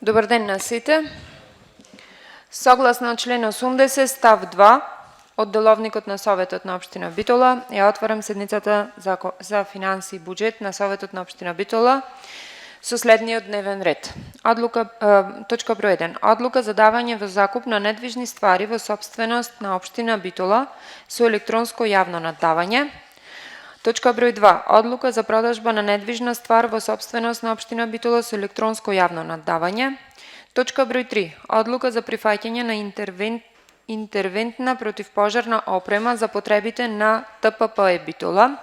Добар ден на сите. Согласно член 80 став 2 од Деловникот на Советот на Општина Битола, ја отварам седницата за финанси и буџет на Советот на Општина Битола со следниот дневен ред. Точка број 1. Одлука за давање во закуп на недвижни ствари во сопственост на Општина Битола со електронско јавно наддавање. Точка број 2. Одлука за продажба на недвижна ствар во сопственост на Општина Битола со електронско јавно наддавање. Точка број 3. Одлука за прифаќање на интервентна противпожарна опрема за потребите на ТПП Битола.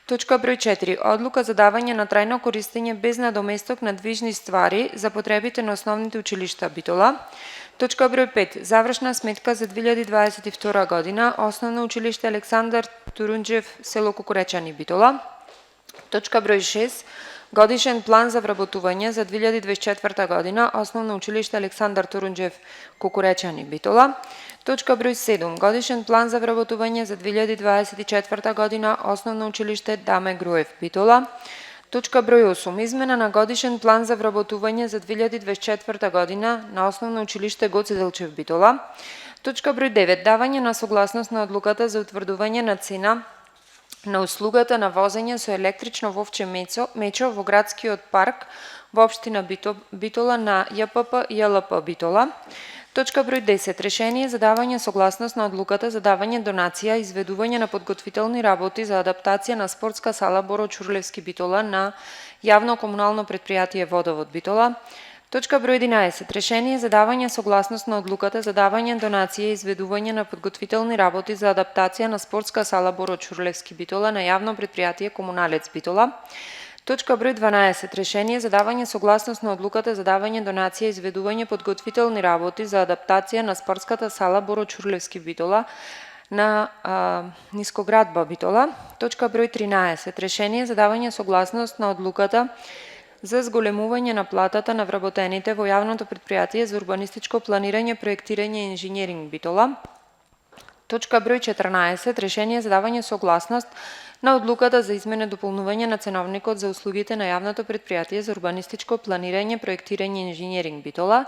Точка број 4. Одлука за давање на трајно користење без надоместок на движни ствари за потребите на основните училишта Битола. Точка број 5. Завршна сметка за 2022 година, Основно училиште Александар Турунџев, село Кукуречани, Битола. Точка број 6. Годишен план за вработување за 2024 година, Основно училиште Александар Турунџев, Кукуречани, Битола. Точка број 7. Годишен план за вработување за 2024 година, Основно училиште Даме Груев, Битола. Точка број 8. Измена на годишен план за вработување за 2024 година на Основно училиште Гоце Делчев, Битола. Точка број 9. Давање на согласност на одлуката за утврдување на цена на услугата на возење со електрично вовче мечо во градскиот парк во Општина Битола на ЈПП и ЛП Битола. Точка број 10. Решение за давање согласност на одлуката за давање донација и изведување на подготвителни работи за адаптација на спортска сала Боро Чурлевски, Битола на јавно комунално предпријатие Водовод, Битола. Точка број 11. Решение за давање согласност на одлуката за давање донација и изведување на подготвителни работи за адаптација на спортска сала Боро Чурлевски, Битола на јавно предпријатие Комуналец, Битола. Точка број 12. Решение за давање согласност на одлуката за давање донација и изведување подготвителни работи за адаптација на спортската сала Боро Чурлевски, Битола на Нискоградба, Битола. Точка број 13. Решение за давање согласност на одлуката за зголемување на платата на вработените во јавното предпријатие за урбанистичко планирање, проектирање и инженеринг, Битола. Точка број 14. Решение за давање согласност на одлуката за измена и дополнување на ценовникот за услугите на јавното предпријатие за урбанистичко планирање, проектирање и инженеринг, Битола.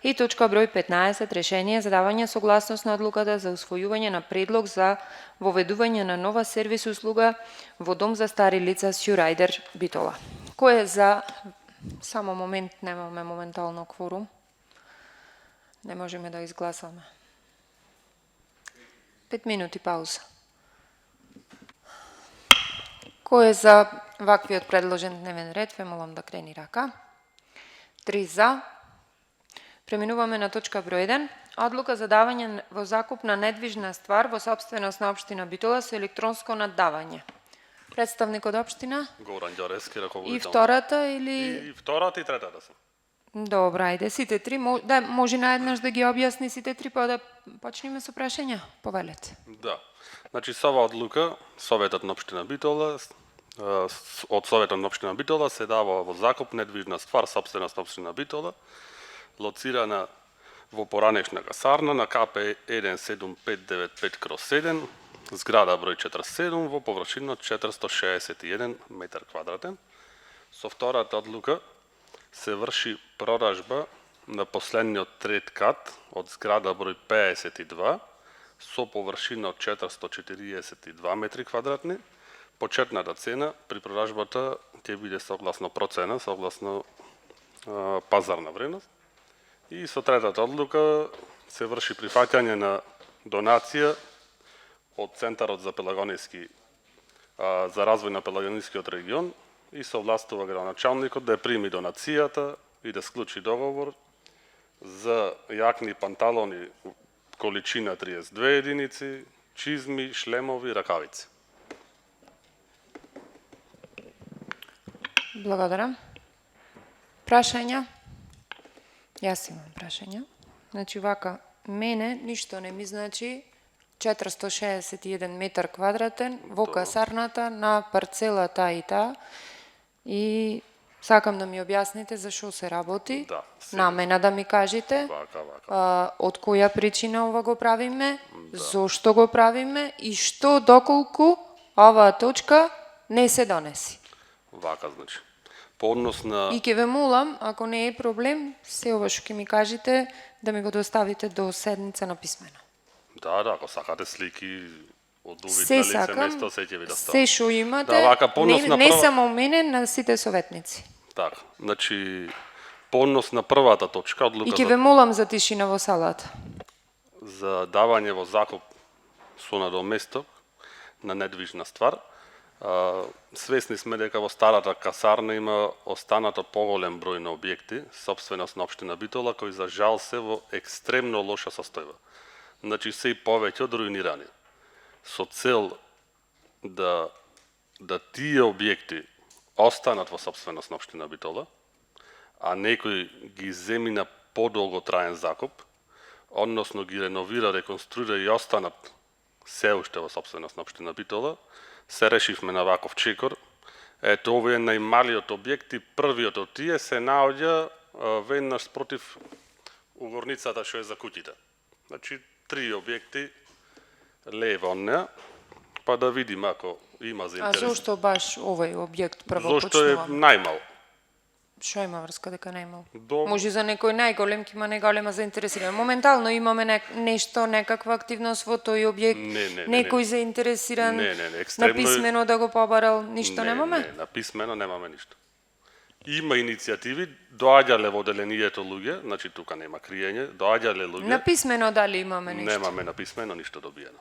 И точка број 15. Решение за давање согласност на одлуката за усвојување на предлог за воведување на нова сервис услуга во дом за стари лица Сјурайдер, Битола. Кој е за... Само момент, немаме моментално кворум. Не можеме да изгласаме. 5 минути пауза. Кој е за ваквиот предложен дневен ред, ве молам да крени рака. 3 за. Преминуваме на точка број 1. Одлука за давање во закуп на недвижна ствар во сопственост на Општина Битола со електронско наддавање. Представник од Општина? Горан Ѓорески, раководител. И втората или... И втората и третата се. Добра, ајде, сите три. Да, може наеднаш да ги објасни сите три, па да почнеме со прашања. Повелете. Да. Значи, со оваа одлука, Советот на Општина Битола, од Советот на Општина Битола се дава во закуп недвижна ствар, сопственост на Општина Битола, лоцирана во поранешна касарна на КП 17595/7, зграда број 47 во површина 461 метар квадратен. Со втората одлука се врши продажба на последниот трет кат од зграда број 52 со површина од 442 метри квадратни. Почетната цена при продажбата ќе биде согласно процена, согласно пазарна вредност. И со третата одлука се врши прифаќање на донација од Центарот за пелагониски за развој на пелагонискиот регион и се овластува градоначалникот да ја прими донацијата и да склучи договор за јакни панталони количина 32 единици, чизми, шлемови, ракавици. Благодарам. Прашања? Јас имам прашања. Значи, вака, мене ништо не ми значи 461 метар квадратен во касарната на парцела таа и таа. И сакам да ми објасните за што се работи. Да, намена да ми кажете. Од која причина ова го правиме, зошто го правиме и што доколку оваа точка не се донеси. Вака, значи. По однос на... И ќе ве молам, ако не е проблем, се ова што ќе ми кажете, да ми го доставите до седница на писмено. Да, ако сакате слики од увид Се на лице сакам, место, се ќе ви се доставам. што имате, Да, вака, по однос не, на не прва- само мене, на сите советници. Така, значи, по однос на првата точка, И одлука ќе ве молам за тишина во салата. за давање во закуп со надоместок на недвижна ствар. Свесни сме дека во старата касарна има останато поголем број на објекти, собственост на општина Битола, кои за жал се во екстремно лоша состојба. Значи се и повеќе од руинирани. Со цел да тие објекти останат во собственост на општина Битола, а некој ги земи на подолго траен закуп, односно ги реновира, реконструира и останат се уште во собственост на општина Битола, се решивме на ваков чекор. Ето, овој е најмалиот објект и првиот од тие се наоѓа веднаш спротив угорницата што е за куќите. Значи, 3 објекти лево од неа, па да видиме ако има А заинтерес. зошто баш овој објект прво Зошто е почнува? најмал? Што има врска дека најмал? До... Може за некој најголем ќе има најголема заинтересиран. Моментално имаме нешто, некаква активност во тој објект. Не, Некој заинтересиран Не, на писмено да го побарал, ништо немаме? Не, на писмено немаме ништо. Има иницијативи, доаѓале во делението луѓе, значи тука нема криење, доаѓале луѓе. На писмено дали имаме нешто? Немаме на писмено ништо добиено.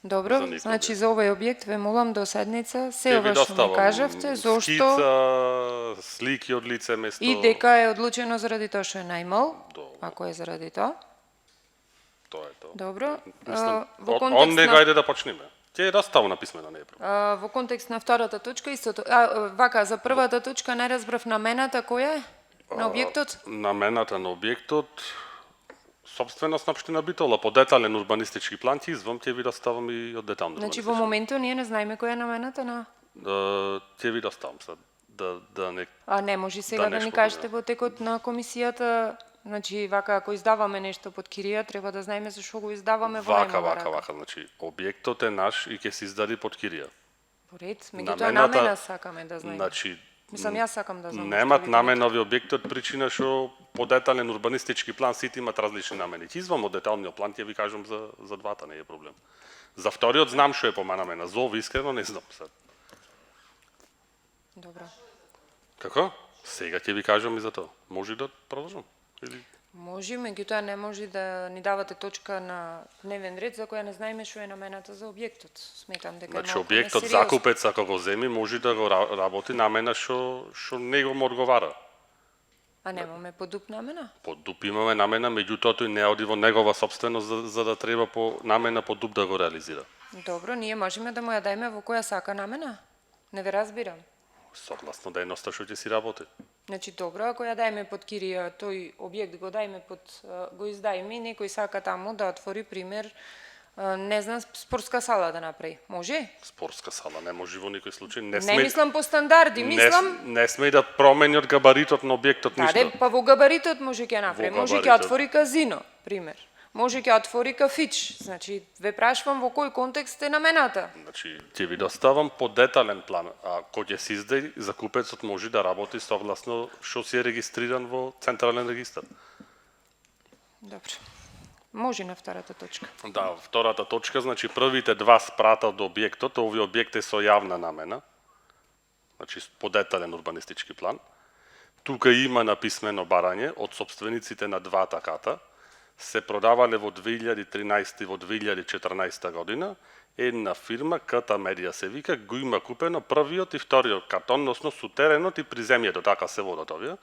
Добро, За никој значи за овој објект ве молам до седница, се Ќе ви ова што ми доставам кажавте, зошто скица, слики од лице место. и дека е одлучено заради тоа што е најмал, Добро. ако е заради тоа. Тоа е тоа. Добро. Мислам, Во од контекст него на ајде да почнеме. Ќе ја доставам на писмено, не е проблем. во контекст на втората точка истото. Вака за првата точка не разбрав намената која е на објектот? Намената на објектот собственост на општина Битола, по детален урбанистички план ќе извам, ќе ви доставам и од детален Значи во моментот ние не знаеме која е намената на... ќе ви доставам се да не... А не може сега Да, да, не ни спокојно. кажете во текот на комисијата, значи вака ако издаваме нешто под кирија, треба да знаеме зашо го издаваме во најмала рака. Вака, значи објектот е наш и ќе се издаде под кирија. По ред, меѓутоа Намената- намена сакаме да знаеме. Значи Мислам, јас сакам да знам. немат што ви намена овие објекти од причина што по детален урбанистички план сите имат различни намени. Ќе извам од деталниот план ќе ви кажам за двата, не е проблем. За вториот знам што е по намена, за овој искрено не знам се. Добро. Како? Сега ќе ви кажам и за тоа. Може да продолжам? Или Може, меѓутоа не може да ни давате точка на дневен ред за која не знаеме што е намената за објектот. Сметам дека значи малку објектот несериозно. закупец ако го земи може да го работи намена што него му одговара. А немаме подуп намена? По ДУП имаме намена, меѓутоа тој не оди во негова собственост за да треба по намена по ДУП да го реализира. Добро, ние можеме да му ја дајме во која сака намена? Не ве разбирам. Согласно дејноста што ќе си работи. Значи добро, ако ја дајме под кирија тој објект го дајме го издајме и некој сака таму да отвори пример не знам спортска сала да направи. Може? Спортска сала не може во никој случај. Не мислам по стандарди, мислам не сме и да промени од габаритот на објектот ништо. Даде, па во габаритот може ќе направи, Во може ќе габаритот. отвори казино, пример. Може ќе отвори кафич. Значи, ве прашувам во кој контекст е намената. Значи, ќе ви доставам по детален план, а кој ќе се издаде, закупецот може да работи согласно што си е регистриран во централен регистар. Добро. Може на втората точка. Да, втората точка, значи првите два спрата до објектот, овие објекти со јавна намена, значи по детален урбанистички план. Тука има написмено барање од собствениците на двата ката, се продавале во 2013 и во 2014 година, една фирма, КТ Медија се вика, го има купено првиот и вториот кат, односно сутеренот и приземјето, така се водат овие.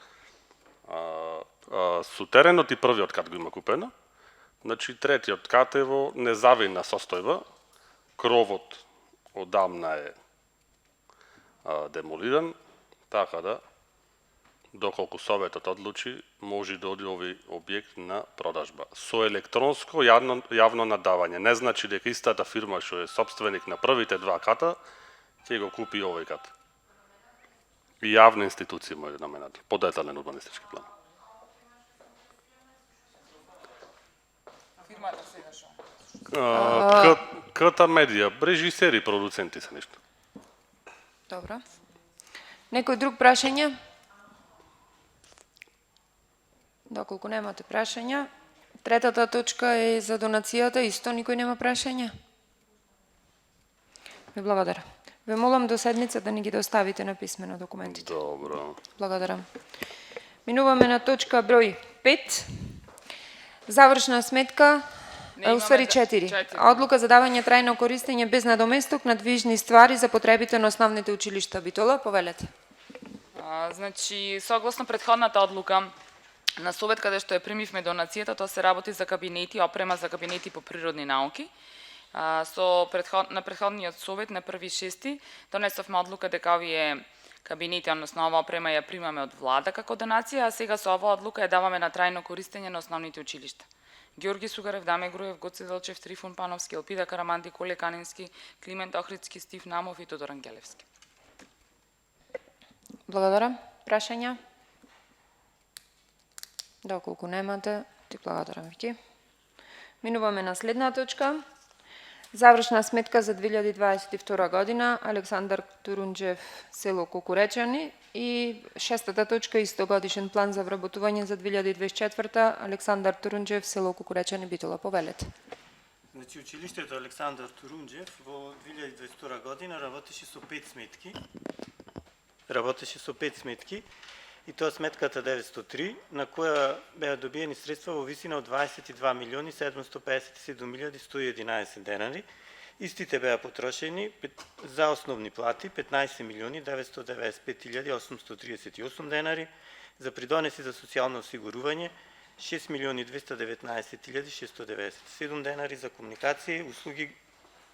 Сутеренот и првиот кат го има купено, значи третиот кат е во незавидна состојба, кровот одамна е демолиран, така да доколку советот одлучи, може да оди овој објект на продажба. Со електронско јавно надавање. Не значи дека истата фирма што е собственик на првите два ката, ќе го купи овој кат. И јавна институција му е намената, по детален урбанистички план. Фирмата сега шо? КТ Медија, режисери, продуценти се нешто. Добро. Некој друг прашање? Доколку немате прашања, третата точка е за донацијата, исто никој нема прашања? Ви благодарам. Ве молам до седница да ни ги доставите на писмено документите. Добро. Благодарам. Минуваме на точка број 5. Завршна сметка, уствари 4. Одлука за давање трајно користење без надоместок на движни ствари за потребите на основните училишта Битола. Повелете. Значи, согласно предходната одлука на Совет, каде што ја примивме донацијата, тоа се работи за кабинети, опрема за кабинети по природни науки. На предходниот Совет на 1.6. донесовме одлука дека овие кабинети, односно ова опрема ја примаме од влада како донација, а сега со оваа одлука ја даваме на трајно користење на основните училишта. Георги Сугарев, Даме Груев, Гоце Делчев, Трифун Пановски, Елпида Караманди, Коле Канински, Климент Охридски, Стив Намов и Тодор Ангелевски. Благодарам. Прашања? Доколку немате, ти благодарам вики. Минуваме на следна точка. Завршна сметка за 2022 година, Александар Турунџев, село Кукуречани, и шестата точка, истогодишен план за вработување за 2024, Александар Турунџев, село Кукуречани, Битола. Повелете. Значи, училиштето Александар Турунџев во 2022 година работеше со 5 сметки. И тоа сметката 903, на која беа добиени средства во висина од 22 милиони 757 111 денари. Истите беа потрошени за основни плати 15 милиони 995 838 денари, за придонеси за социјално осигурување 6 милиони 219 697 денари, за комуникација, услуги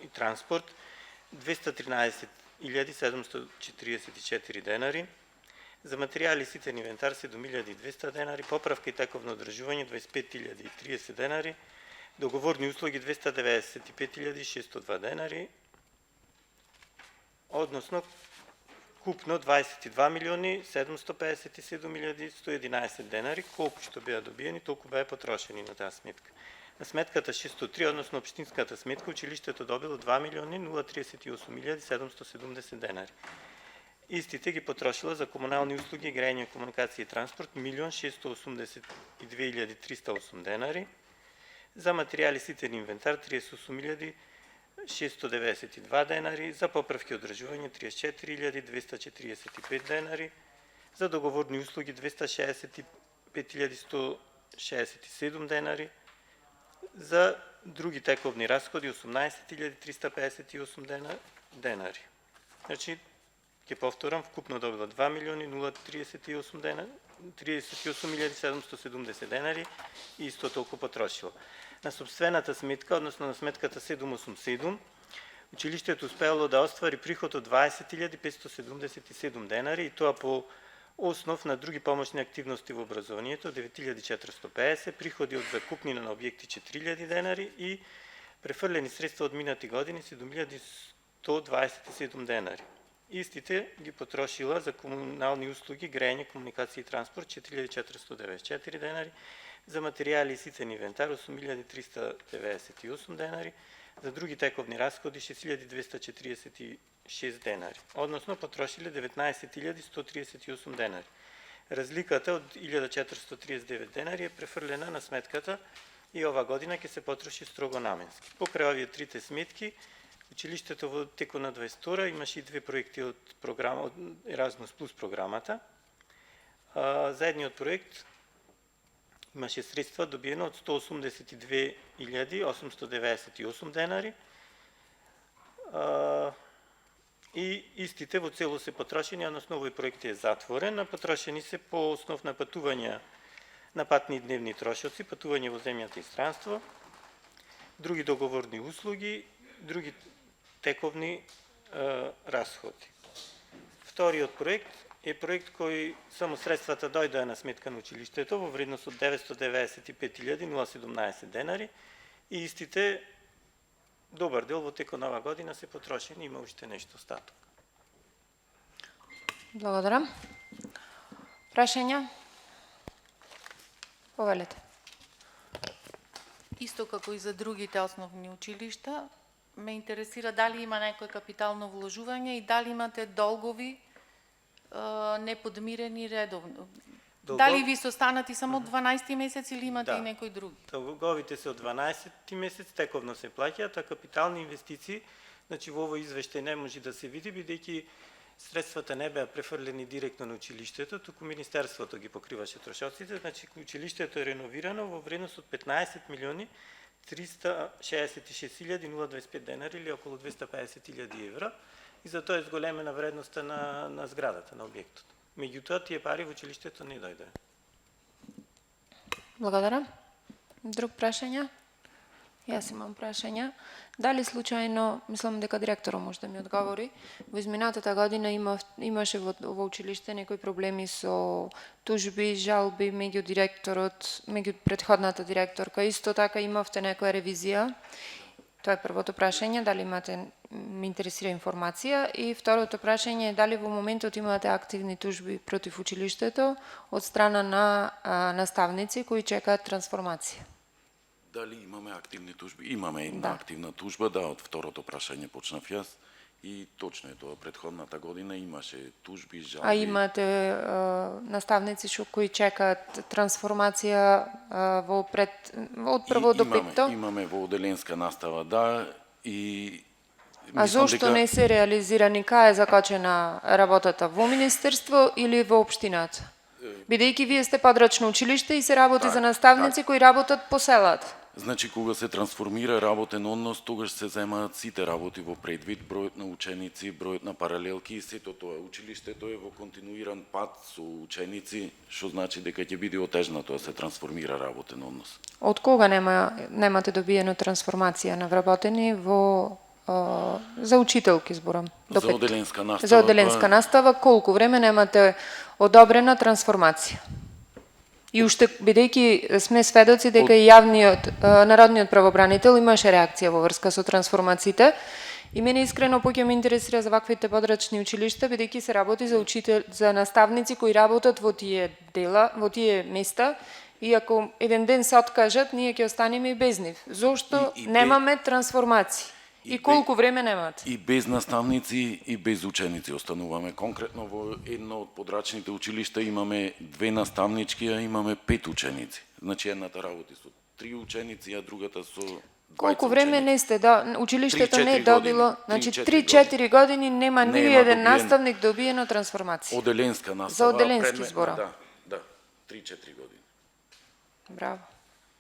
и транспорт 213 744 денари, за материјали и ситен инвентар 7200 денари, поправка и тековно одржување 25.030 денари, договорни услуги 295.602 денари, односно купно 22 милиони 757 111 денари, колку што беа добиени, толку беа потрошени на таа сметка. На сметката 603, односно општинската сметка, училиштето добило 2 милиони 038 770 денари. Истите ги потрошила за комунални услуги, грејење, комуникација и транспорт 1 682 308 денари, за материјали ситен инвентар 38 692 денари, за поправки и одржување 34 245 денари, за договорни услуги 265 167 денари, за други тековни расходи 18 358 денари. Значи, ќе повторам, вкупно добила 2 милиони 038 770 денари и исто толку потрошило. На собствената сметка, односно на сметката 787, училиштето успеало да оствари приход од 20 577 денари, и тоа по основ на други помошни активности во образованието 9450, приходи од закупнина на објекти 4000 денари и префрлени средства од минати години 7127 денари. Истите ги потрошила за комунални услуги, грејење, комуникација и транспорт 4494 денари, за материјали и ситен инвентар 8398 денари, за други тековни расходи 6246 денари, односно потрошиле 19138 денари. Разликата од 1439 денари е префрлена на сметката и ова година ќе се потроши строго наменски. Покрај овие трите сметки, училиштето во текот на 22 имаше и две проекти од програма од Erasmus Plus програмата. За едниот проект имаше средства добиено од 182 898 денари и истите во цело се потрошени, односно овој проект е затворен, а потрошени се по основ на патувања на патни и дневни трошоци, патување во земјата и странство, други договорни услуги, други тековни расходи. Вториот проект е проект кој само средствата дојдоа на сметка на училиштето во вредност од 995 017 денари и истите добар дел во текот на оваа година се потрошени, има уште нешто остаток. Благодарам. Прашања? Повелете. Исто како и за другите основни училишта, ме интересира дали има некој капитално вложување и дали имате долгови неподмирени редовно. Дълго- Дали ви са останати само 12 месец или имате Да. и некои други? Дълговите се од 12 месец тековно се плаќаат, а капитални инвестиции, значи во овој извештај не може да се види, бидејќи средствата не беа префрлени директно на училиштето, туку Министерството ги покриваше трошоците, значи училиштето е реновирано во вредност од 15 милиони 366.025 денари или околу 250.000 евра и затоа е зголемена вредноста на зградата, на објектот. Меѓутоа, тие пари во училиштето не дојдоа. Благодарам. Друг прашања? Јас имам прашања. Дали случајно, мислам дека директорот може да ми одговори, во изминатата година имаше во училиште некои проблеми со тужби, жалби меѓу директорот, меѓу претходната директорка. Исто така имавте некоја ревизија. Тоа е првото прашање, дали имате, ме интересира информација. И второто прашање е дали во моментот имате активни тужби против училиштето од страна на наставници кои чекаат трансформација. Дали имаме активни тужби? Имаме една активна тужба, да, од второто прашање почнав јас. И точно е тоа, предходната година имаше тужби, жалби. А имате наставници кои чекаат трансформација од прво до петто? Имаме во оделенска настава, да, и А зошто не се реализира ни кај е закачена работата во Министерство или во општината? Бидејќи вие сте подрачно училиште и се работи за наставници кои работат по селата. Значи, кога се трансформира работен однос, тогаш се земаат сите работи во предвид, бројот на ученици, бројот на паралелки и сето тоа. Училиштето е во континуиран пат со ученици, што значи дека ќе биде отежнато да се трансформира работен однос. Од кога немате добиено трансформација на вработени во за учителки зборам? За оделенска настава. За оделенска настава колку време немате одобрена трансформација? И уште бидејќи сме сведоци дека и народниот правобранител имаше реакција во врска со трансформациите, и мене искрено поќе ме интересира за ваквите подрачни училишта, бидејќи се работи за наставници кои работат во тие места, и ако еден ден се откажат, ние ќе останеме и без нив. Зошто немаме трансформација? И колку време немате? И без наставници и без ученици остануваме. Конкретно во едно од подрачните училишта имаме 2 наставнички, а имаме 5 ученици. Значи едната работи со 3 ученици, а другата со 20 Колку време не сте, училиштето не е 3-4 добило, години. значи 3-4 3-4 години нема ни еден добиен. наставник добиено трансформација. Оделенска настава. За оделенски зборам. Да, 3-4 години. Браво.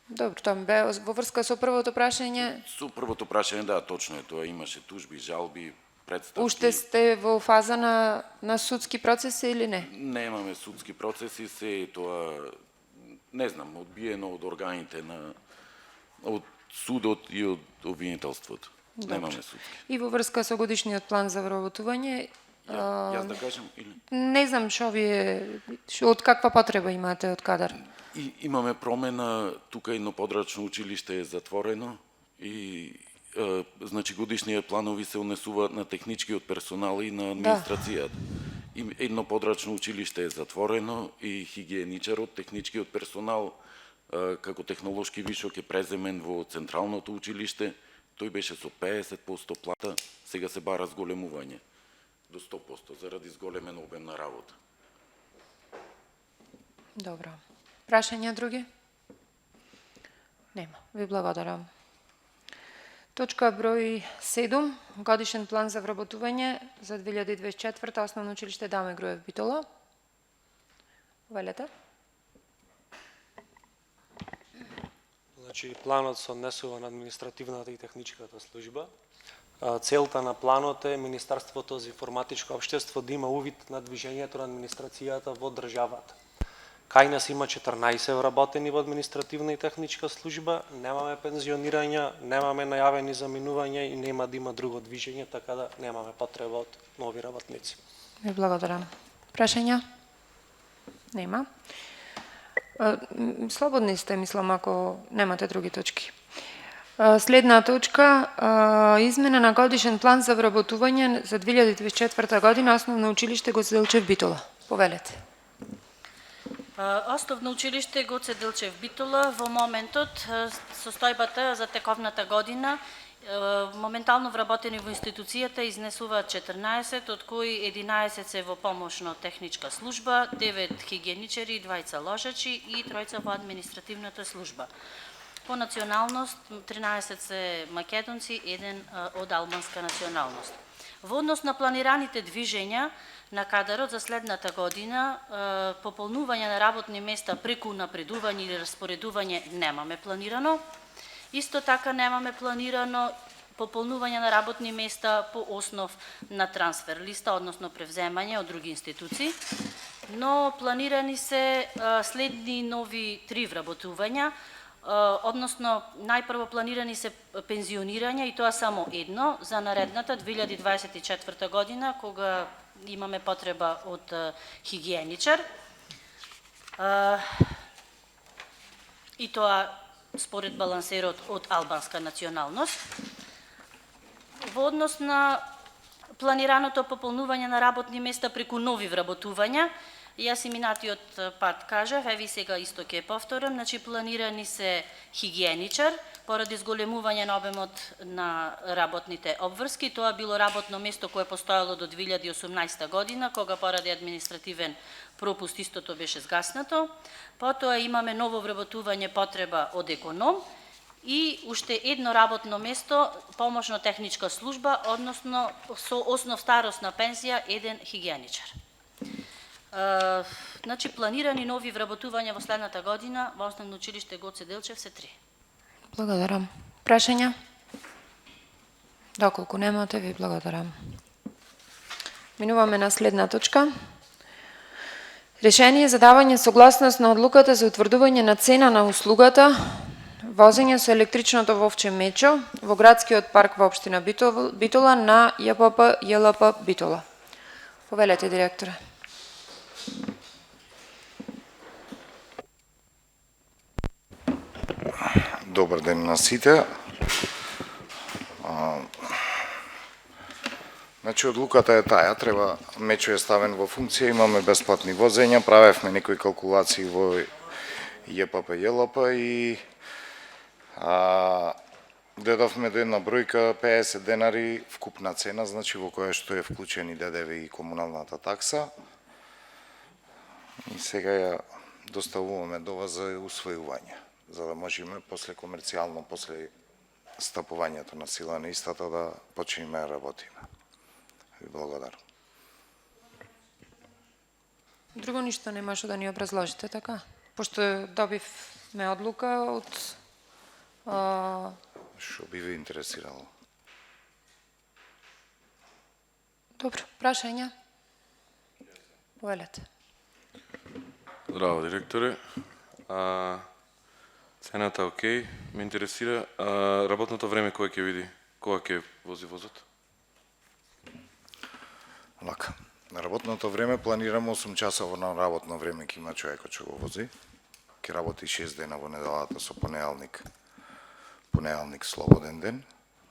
Добро, тоа ми бе во врска со првото прашање. Со првото прашање, да, точно е тоа, имаше тужби, жалби, представки. Уште сте во фаза на судски процеси или не? Немаме судски процеси, се е тоа, не знам, одбиено од органите од судот и од обвинителството. Немаме судски. И во врска со годишниот план за вработување, Јас да кажам или? не знам од каква потреба имате, од кадар? И имаме промена, тука едно подрачно училиште е затворено и значи годишниот планови се унесуваат на техничкиот персонал и на администрацијата. И едно подрачно училиште е затворено и хигиеничарот, техничкиот персонал како технолошки вишок е преземен во централното училиште. Тој беше со 50% плата, сега се бара зголемување до 100% заради зголемен обем на работа. Добро. Прашања други? Нема. Ви благодарам. Точка број 7. Годишен план за вработување за 2024 Основно училиште Даме Груев Битола. Повелете. Значи, планот се однесува на административната и техничката служба. Целта на планот е Министерството за информатичко општество да има увид на движењето на администрацијата во државата. Кај нас има 14 вработени во административна и техничка служба, немаме пензионирања, немаме најавени заминувања и нема да има друго движење, така да немаме потреба од нови работници. Ви благодарам. Прашања? Нема. Слободни сте, мислам, ако немате други точки. Следна точка, измена на годишен план за вработување за 2024 година Основно училиште Гоце Делчев Битола. Повелете. Основно училиште Гоце Делчев Битола во моментот состојбата за тековната година Моментално вработени во институцијата изнесуваат 14, од кои 11 се во помошно-техничка служба, 9 хигиеничари, 2 ложачи и 3 во административната служба. По националност 13 се македонци, 1 од албанска националност. Во однос на планираните движења на кадарот за следната година, пополнување на работни места преку напредување или распоредување немаме планирано. Исто така немаме планирано пополнување на работни места по основ на трансфер листа, односно превземање од други институции, но планирани се следни нови 3 вработувања, односно најпрво планирани се пензионирање и тоа само едно за наредната 2024 година, кога имаме потреба од хигиеничар. И тоа според балансерот од албанска националност. Во однос на планираното пополнување на работни места преку нови вработувања, јас и минатиот пат кажав, еви сега исто ќе повторам, значи планирани се хигиеничар, поради зголемување на обемот на работните обврски. Тоа било работно место кое постоело до 2018 година, кога поради административен пропуст истото беше згаснато. Потоа имаме ново вработување потреба од економ и уште едно работно место, помошно-техничка служба, односно со основ старосна пензија, 1 хигиеничар. Значи, планирани нови вработувања во следната година во Основно училиште Гоце Делчев се 3. Благодарам. Прашања? Доколку немате, ви благодарам. Минуваме на следна точка. Решение за давање согласност на одлуката за утврдување на цена на услугата возење со електричното вовче мечо во градскиот парк во општина Битола на ЈПП ЈЛП Битола. Повелете, директоре. Добар ден на сите. Значи, одлуката е таа, треба, мечо е ставен во функција, имаме бесплатни возења, правевме некои калкулации во ЈПП ЈЛП и додавме до една бројка 50 денари вкупна цена, значи во која што е вклучен и ДДВ и комуналната такса. И сега ја доставуваме до вас за усвојување, за да можеме после комерцијално, после стапувањето на сила на истата да почнеме да работиме. Ви благодарам. Друго ништо немаше да ни образложите, така? Пошто добивме одлука од... Што би ве интересирало? Добро, прашања? Повелете. Здраво, директоре. Цената окей, ме интересира работното време кога ќе види, кога ќе вози возот? Лака. На работното време планираме 8 часово на работно време ќе има човекот што го вози. Ќе работи 6 дена во неделата со понеделник слободен ден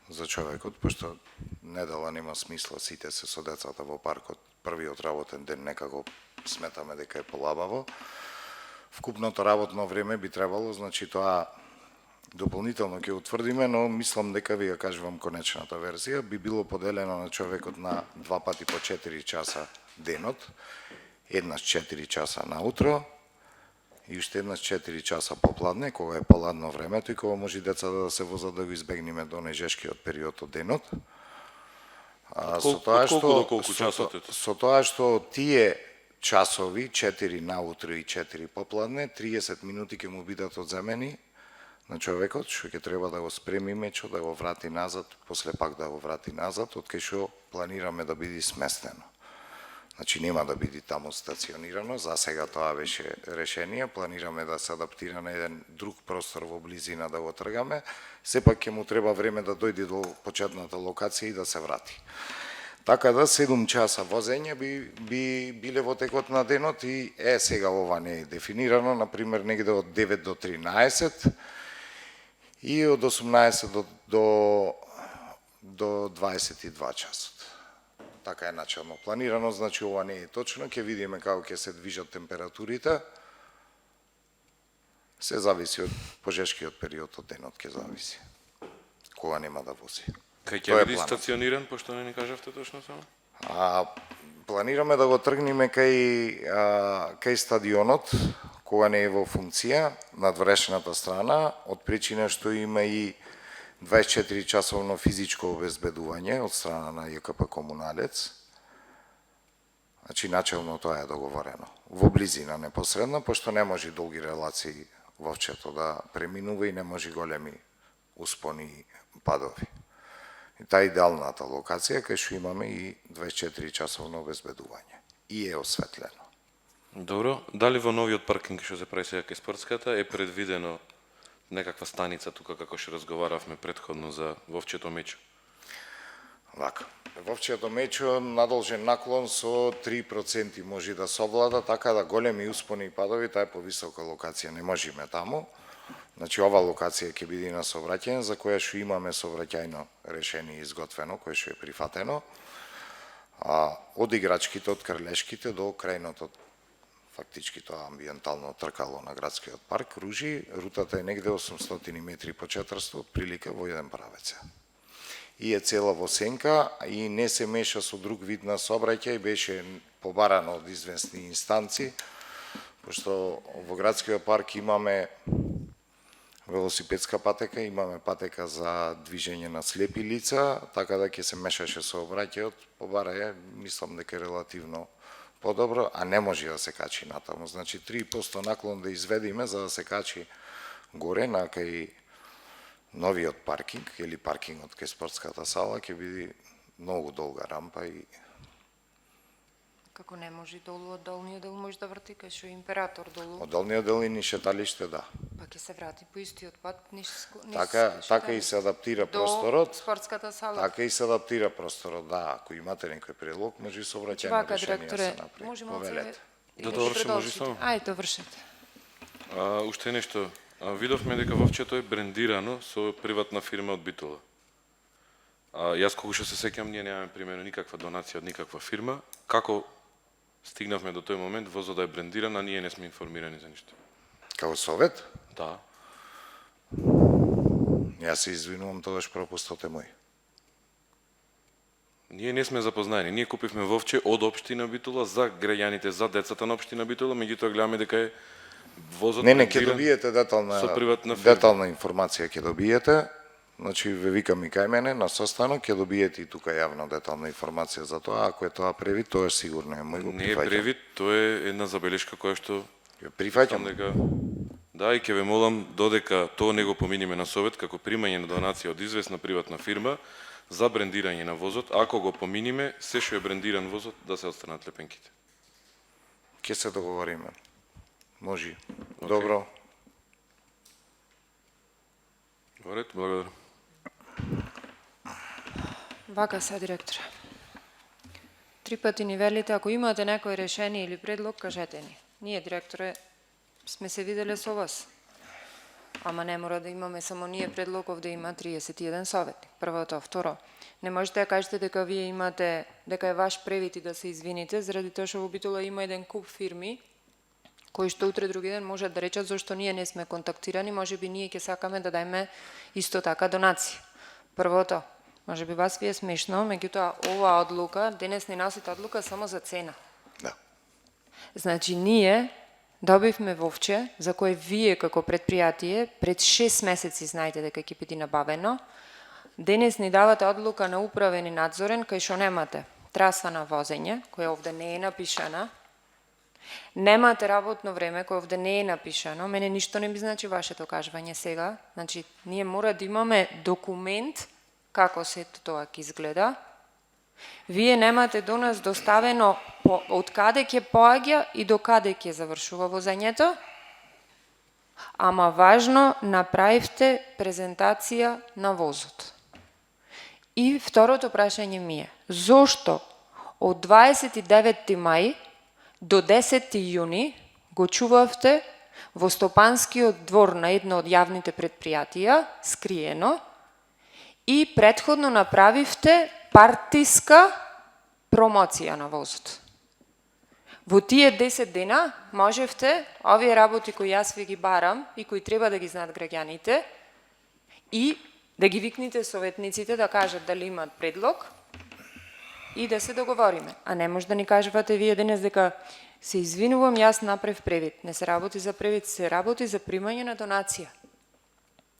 за човекот, пошто недела нема смисла сите се со децата во паркот. Првиот работен ден некако сметаме дека е полабаво. Вкупното работно време би требало, значи тоа дополнително ќе утврдиме, но мислам дека ви ја кажувам конечната верзија, би било поделено на човекот на 2 пати по 4 часа денот, еднаш 4 часа наутро и уште еднаш 4 часа попладне, кога е поладно времето и кога може децата да се возат да го избегнеме до најжешкиот период од денот. Со тоа што тие часови, 4 наутро и 4 попладне, 30 минути ќе му бидат одземени на човекот, што ќе треба да го спреми мечо, да го врати назад, после пак да го врати назад, од кај што планираме да биде сместено. Значи нема да биде таму стационирано, за сега тоа беше решение, планираме да се адаптира на еден друг простор во близина да го тргаме, сепак ќе му треба време да дојде до почетната локација и да се врати. Така да 7 часа возење би биле во текот на денот и сега ова не е дефинирано, например негде од 9 до 13 и од 18 до 22 часот. Така е начално планирано, значи ова не е точно, ќе видиме како ќе се движат температурите. Се зависи од пожешкиот период од денот, ќе зависи. кога нема да вози. Кај ќе Тоа е биде планот. стациониран, пошто не ни кажавте точно само? Планираме да го тргнеме кај стадионот, кога не е во функција, надврешената страна, од причина што има и 24 часовно физичко обезбедување од страна на ЈКП Комуналец. Значи, начелно тоа е договорено. Во близина непосредно, пошто не може долги релации Вовчето да преминува и не може големи успони и падови. И таа е идеалната локација, кај што имаме и 24 часовно обезбедување. И е осветлено. Добро, дали во новиот паркинг што се прави сега кај спортската е предвидено некаква станица тука како што разговаравме претходно за Вовчето мечо? Вака. Вовчето мечо надолжен наклон со 3% може да совлада, така да големи успони и падови, таа е повисока локација, не можеме таму. Значи, ова локација ќе биде на сообраќање, за која што имаме сообраќајно решение изготвено, кое што е прифатено. Од играчките, од Крлешките до крајното, фактички тоа амбиентално тркало на градскиот парк, кружи, рутата е негде 800 метри по 400, прилика во еден правец. И е цела во сенка и не се меша со друг вид на сообраќај, беше побарано од известни инстанци, пошто во градскиот парк имаме велосипедска патека, имаме патека за движење на слепи лица, така да ќе се мешаше сообраќајот, побара е, мислам дека е релативно подобро, а не може да се качи натаму. Значи 3% наклон да изведиме за да се качи горе на кај новиот паркинг или паркингот кај спортската сала ќе биде многу долга рампа и Како не може долу од долниот дел може да врти, кај што император долу, од долниот дел и ни шеталиште, да. па ќе се врати по истиот пат, Така и се адаптира просторот. До спортската сала. Така и се адаптира просторот, да. Ако имате некој предлог, може и сообраќајно Вака, решение да директоре, се направи. може малце Повелете. Да довршим, може само? Ајде, довршете. Уште нешто. Видовме дека Вовчето е брендирано со приватна фирма од Битола. Јас колку што се сеќам, ние немаме примерно никаква донација од никаква фирма. Како стигнавме до тој момент возот да е брендиран, а ние не сме информирани за ништо? Као совет? Да. Јас се извинувам, тогаш пропустот е мој. Ние не сме запознаени. Ние купивме Вовче од општина Битола за граѓаните, за децата на општина Битола, меѓутоа гледаме дека е возот Не, ќе брендиран добиете со приватна фирма. детална информација ќе добиете. Значи, ве викам и кај мене на состанок, ќе добиете и тука јавно детална информација за тоа. Ако е тоа превид, тоа сигурно е мој, го Не е прифаќам. превид, тоа е една забелешка која што Ја прифаќам. сам дека да, и ќе ве молам додека тоа не го поминиме на совет како примање на донација од известна приватна фирма за брендирање на возот, ако го поминиме, се што е брендиран возот да се отстранат лепенките. Ќе се договориме. Може. Добро. Во ред, благодарам. Вака се, директор. 3 пати ни велите, ако имате некој решение или предлог, кажете ни. Ние, директоре, сме се виделе со вас. Ама не мора да имаме само ние предлогов да има 31 советник. Првото, второ. Не можете да кажете дека вие имате, дека е ваш превид и да се извините, заради тоа што во Битола има еден куп фирми кои што утре други ден можат да речат зашто ние не сме контактирани, може би ние ќе сакаме да дајме исто така донација. Првото, може би вас ви е смешно, меѓутоа оваа одлука, денес ни носите одлука само за цена. Да. Значи ние добивме Вовче, за кој вие како предпријатие пред 6 месеци знаете дека ќе биде набавено. Денес ни давате одлука на управен и надзорен, кај што немате траса на возење, која овде не е напишана. Немате работно време, кој овде не е напишано. Мене ништо не ми значи вашето кажување сега. Значи, ние мора да имаме документ како се тоа ќе изгледа. Вие немате до нас доставено од каде ќе поаѓа и до каде ќе завршува возењето. Ама важно, направивте презентација на возот. И второто прашање ми е, зошто од 29 мај до 10 јуни го чувавте во стопанскиот двор на едно од јавните предпријатија, скриено, и претходно направивте партиска промоција на возот. Во тие 10 дена можевте овие работи кои јас ви ги барам и кои треба да ги знаат граѓаните и Да ги викните советниците да кажат дали имат предлог и да се договориме. А не може да ни кажувате вие денес дека се извинувам, јас направив превид. Не се работи за превид, се работи за примање на донација.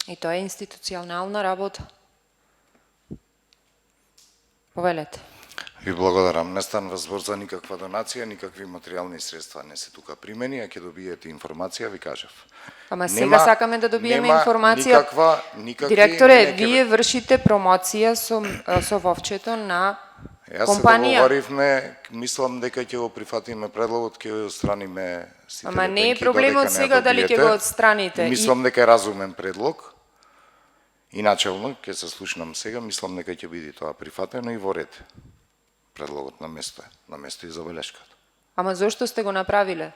И тоа е институционална работа. Повелете. Ви благодарам. Не станува збор за никаква донација, никакви материјални средства не се тука примени, а ќе добиете информација, ви кажав. Ама сега сакаме да добиеме информација. Никакви, Директоре, вие вршите промоција со Вовчето на Јас компанија. се договоривме, мислам дека ќе го прифатиме предлогот, ќе го отстраниме сите Ама не е лепенки, проблемот додека не сега дали ќе добиете. го отстраните. Мислам дека е разумен предлог. И начелно ќе се слушнам сега, мислам дека ќе биде тоа прифатено и во ред. Предлогот на место и забелешката. Ама зошто сте го направиле?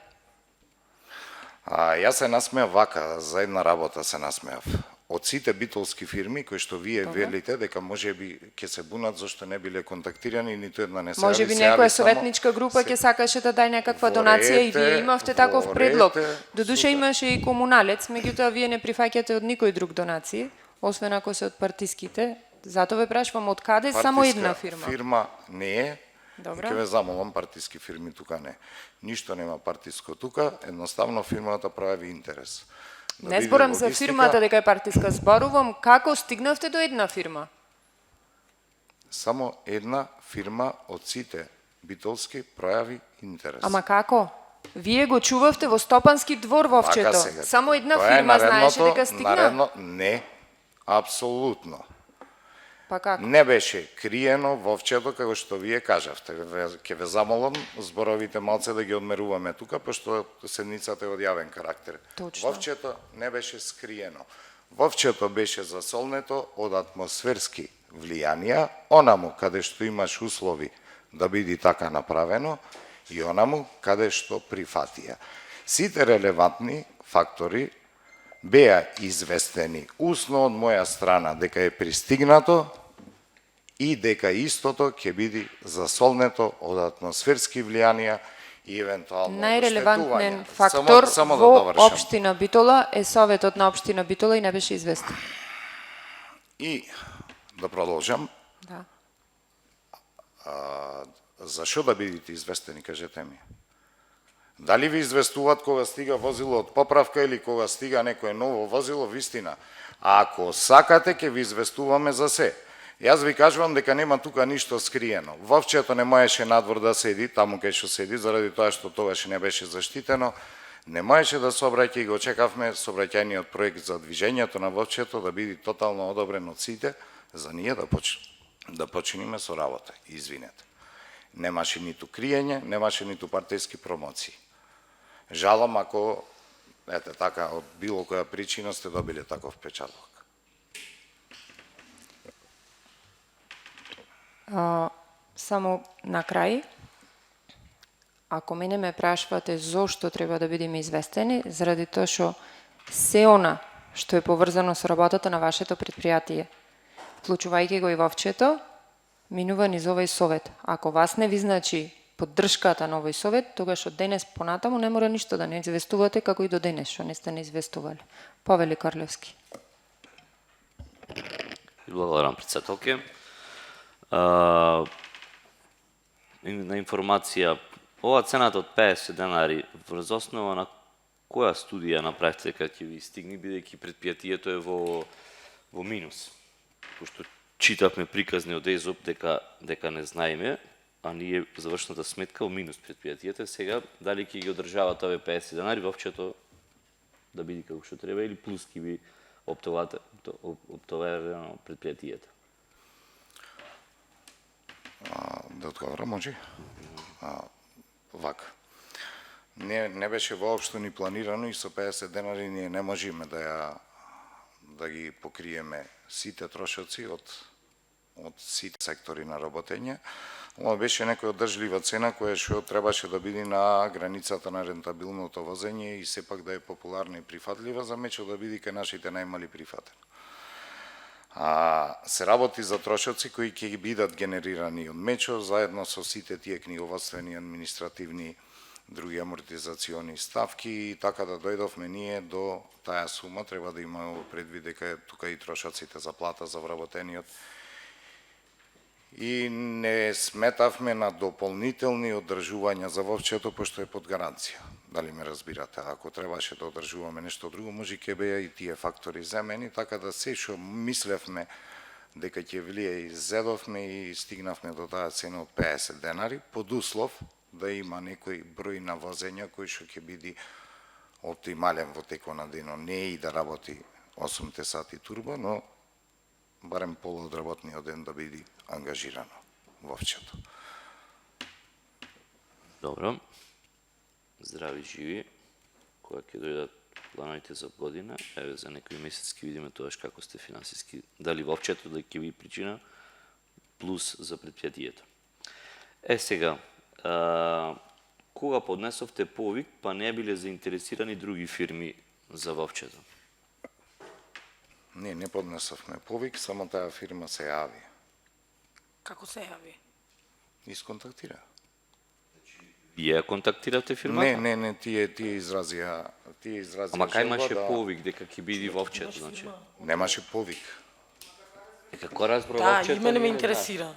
Јас се насмеав вака, за една работа се насмеав. Од сите битолски фирми кои што вие велите дека можеби ќе се бунат зашто не биле контактирани, ниту една не се јави. Можеби некоја советничка група ќе сакаше да дај некаква донација и вие имавте таков предлог. Додуше имаше и комуналец, меѓутоа вие не прифаќате од никој друг донации, освен ако се од партиските. Затоа ве прашувам од каде само една фирма. Фирма не е. Добра. Ќе ве замолам, партиски фирми тука не. Ништо нема партиско тука, едноставно фирмата прави интерес. Да Не биде зборам за логистика. фирмата дека е партиска, зборувам како стигнавте до една фирма. Само една фирма од сите битолски пројави интерес. Ама како? Вие го чувавте во Стопански двор Вовчето. Вака сега. Само една Тоа е фирма знаеше наредното- дека стигна. Не, апсолутно. Па како? Не беше криено Вовчето, како што вие кажавте. Ќе ве замолам зборовите малце да ги одмеруваме тука, пошто седницата е од јавен карактер. Точно. Вовчето не беше скриено. Вовчето беше засолнето од атмосферски влијанија, онаму каде што имаш услови да биде така направено и онаму каде што прифатија. Сите релевантни фактори беа известени усно од моја страна дека е пристигнато и дека истото ќе биде засолнето од атмосферски влијанија и евентуално Најрелевантен оштетувања. фактор само да во довршам. општина Битола е советот на општина Битола и не беше известен. И да продолжам. Да. Зашо да бидете известени, кажете ми? Дали ви известуваат кога стига возило од поправка или кога стига некое ново возило, вистина. А ако сакате, ќе ви известуваме за се. Јас ви кажувам дека нема тука ништо скриено. Вовчето не можеше надвор да седи, таму кај што седи, заради тоа што тогаш не беше заштитено. Не можеше да сообраќа и го чекавме сообраќајниот проект за движењето на Вовчето да биде тотално одобрен од сите, за ние да починиме со работа. Извинете. Немаше ниту криење, немаше ниту партиски промоции. Жалам ако, ете така, од било која причина сте добиле таков печаток. Само на крај, ако мене ме прашувате зошто треба да бидеме известени, заради тоа што се она што е поврзано со работата на вашето предпријатие, вклучувајќи го и Вовчето, минува низ овој совет. Ако вас не ви значи поддршката на овој совет, тогаш од денес понатаму не мора ништо да не известувате, како и до денес што не сте не известувале. Повели Карлевски. Благодарам, председателке. На информација, ова цената од 50 денари врз основа на која студија направите дека ќе ви стигне, бидејќи предпријатието е во минус? Пошто читавме приказни од ЕЗОП дека не знаеме, а ние завршната сметка во минус предпријатието, сега дали ќе ги одржават овие 50 денари, Вовчето да биде како што треба или плюс ќе би оптоварено предпријатието? Да одговорам, може? Вака. Не беше воопшто ни планирано и со 50 денари ние не можеме да ги покриеме сите трошоци од сите сектори на работење. Ова беше некоја одржлива цена која што требаше да биде на границата на рентабилното возење и сепак да е популарна и прифатлива за мечо да биде кај нашите најмали прифатен. Се работи за трошоци кои ќе бидат генерирани од мечо, заедно со сите тие книговодствени, административни други амортизациони ставки и така да дојдовме ние до таа сума. Треба да имаме предвид дека тука и трошоците за плата за вработениот. И не сметавме на дополнителни одржувања за вовчето, пошто е под гаранција. Дали ме разбирате? Ако требаше да одржуваме нешто друго, може ќе беа и тие фактори земени, така да се што мислевме дека ќе влие иззедовме и стигнавме до таа цена од 50 денари, под услов да има некој број на возења кој што ќе биде оптимален во текот на денот. Не и да работи 8 сати турбо, но барем пола од работниот ден да биде ангажирано вовчето. Добро. Здрави живи. Кога ќе дојдат плановите за година, еве за некој месец ќе видиме тоаш како сте финансиски, дали вовчето да ќе би причина, плюс за предпријатието. Сега, кога поднесовте повик, па не биле заинтересирани други фирми за вовчето? Не поднесовме повик, само таа фирма се јави. Како се јави? Исконтактира. Вие контактиравте фирмата? Не, тие изразија Ама кај имаше желба повик дека ќе биде вовчето, значи? Немаше повик. Како разбро Да, вовчето? и мене ме не интересира.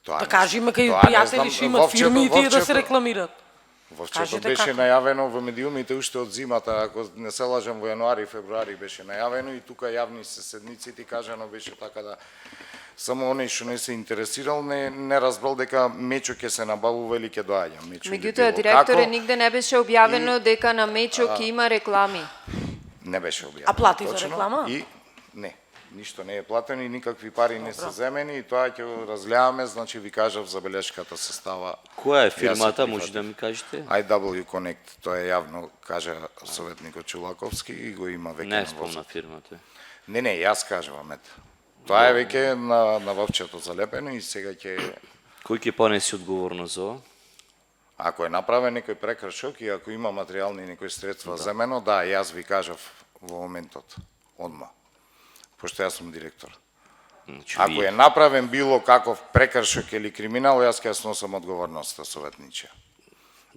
Тоа Да не- кажи, има кај тоа не пријатели знам. што имат фирми и тие да се рекламират. Вовчето Кажете беше како. најавено во медиумите уште од зимата, ако не се лажам во јануари, февруари беше најавено и тука јавни се седниците и кажано беше така да само оној што не се интересирал не разбрал дека мечо ќе се набавува или ќе доаѓа мечо. или Меѓутоа, било директоре, како. нигде не беше објавено дека на Мечо ќе има реклами. Не беше објавено. А плати за точно, реклама? И не, ништо не е платено и никакви пари не се земени и тоа ќе го разгледаме, значи ви кажав забелешката се става. Која е Јас фирмата, се може да ми кажете? IW Connect, тоа е јавно, кажа советникот Чулаковски и го има веќе Не на спомна возот. фирмата. Не, јас кажувам, ето. Тоа е веќе на вовчето залепено и сега ќе, Кој ќе понеси одговорност за ова? ако е направен некој прекршок и ако има материјални некои средства земено, да, јас ви кажав во моментот, одма. Пошто јас сум директор. Значи, Ако вие. е направен било каков прекршок или криминал, јас ќе сносам одговорноста, советниче.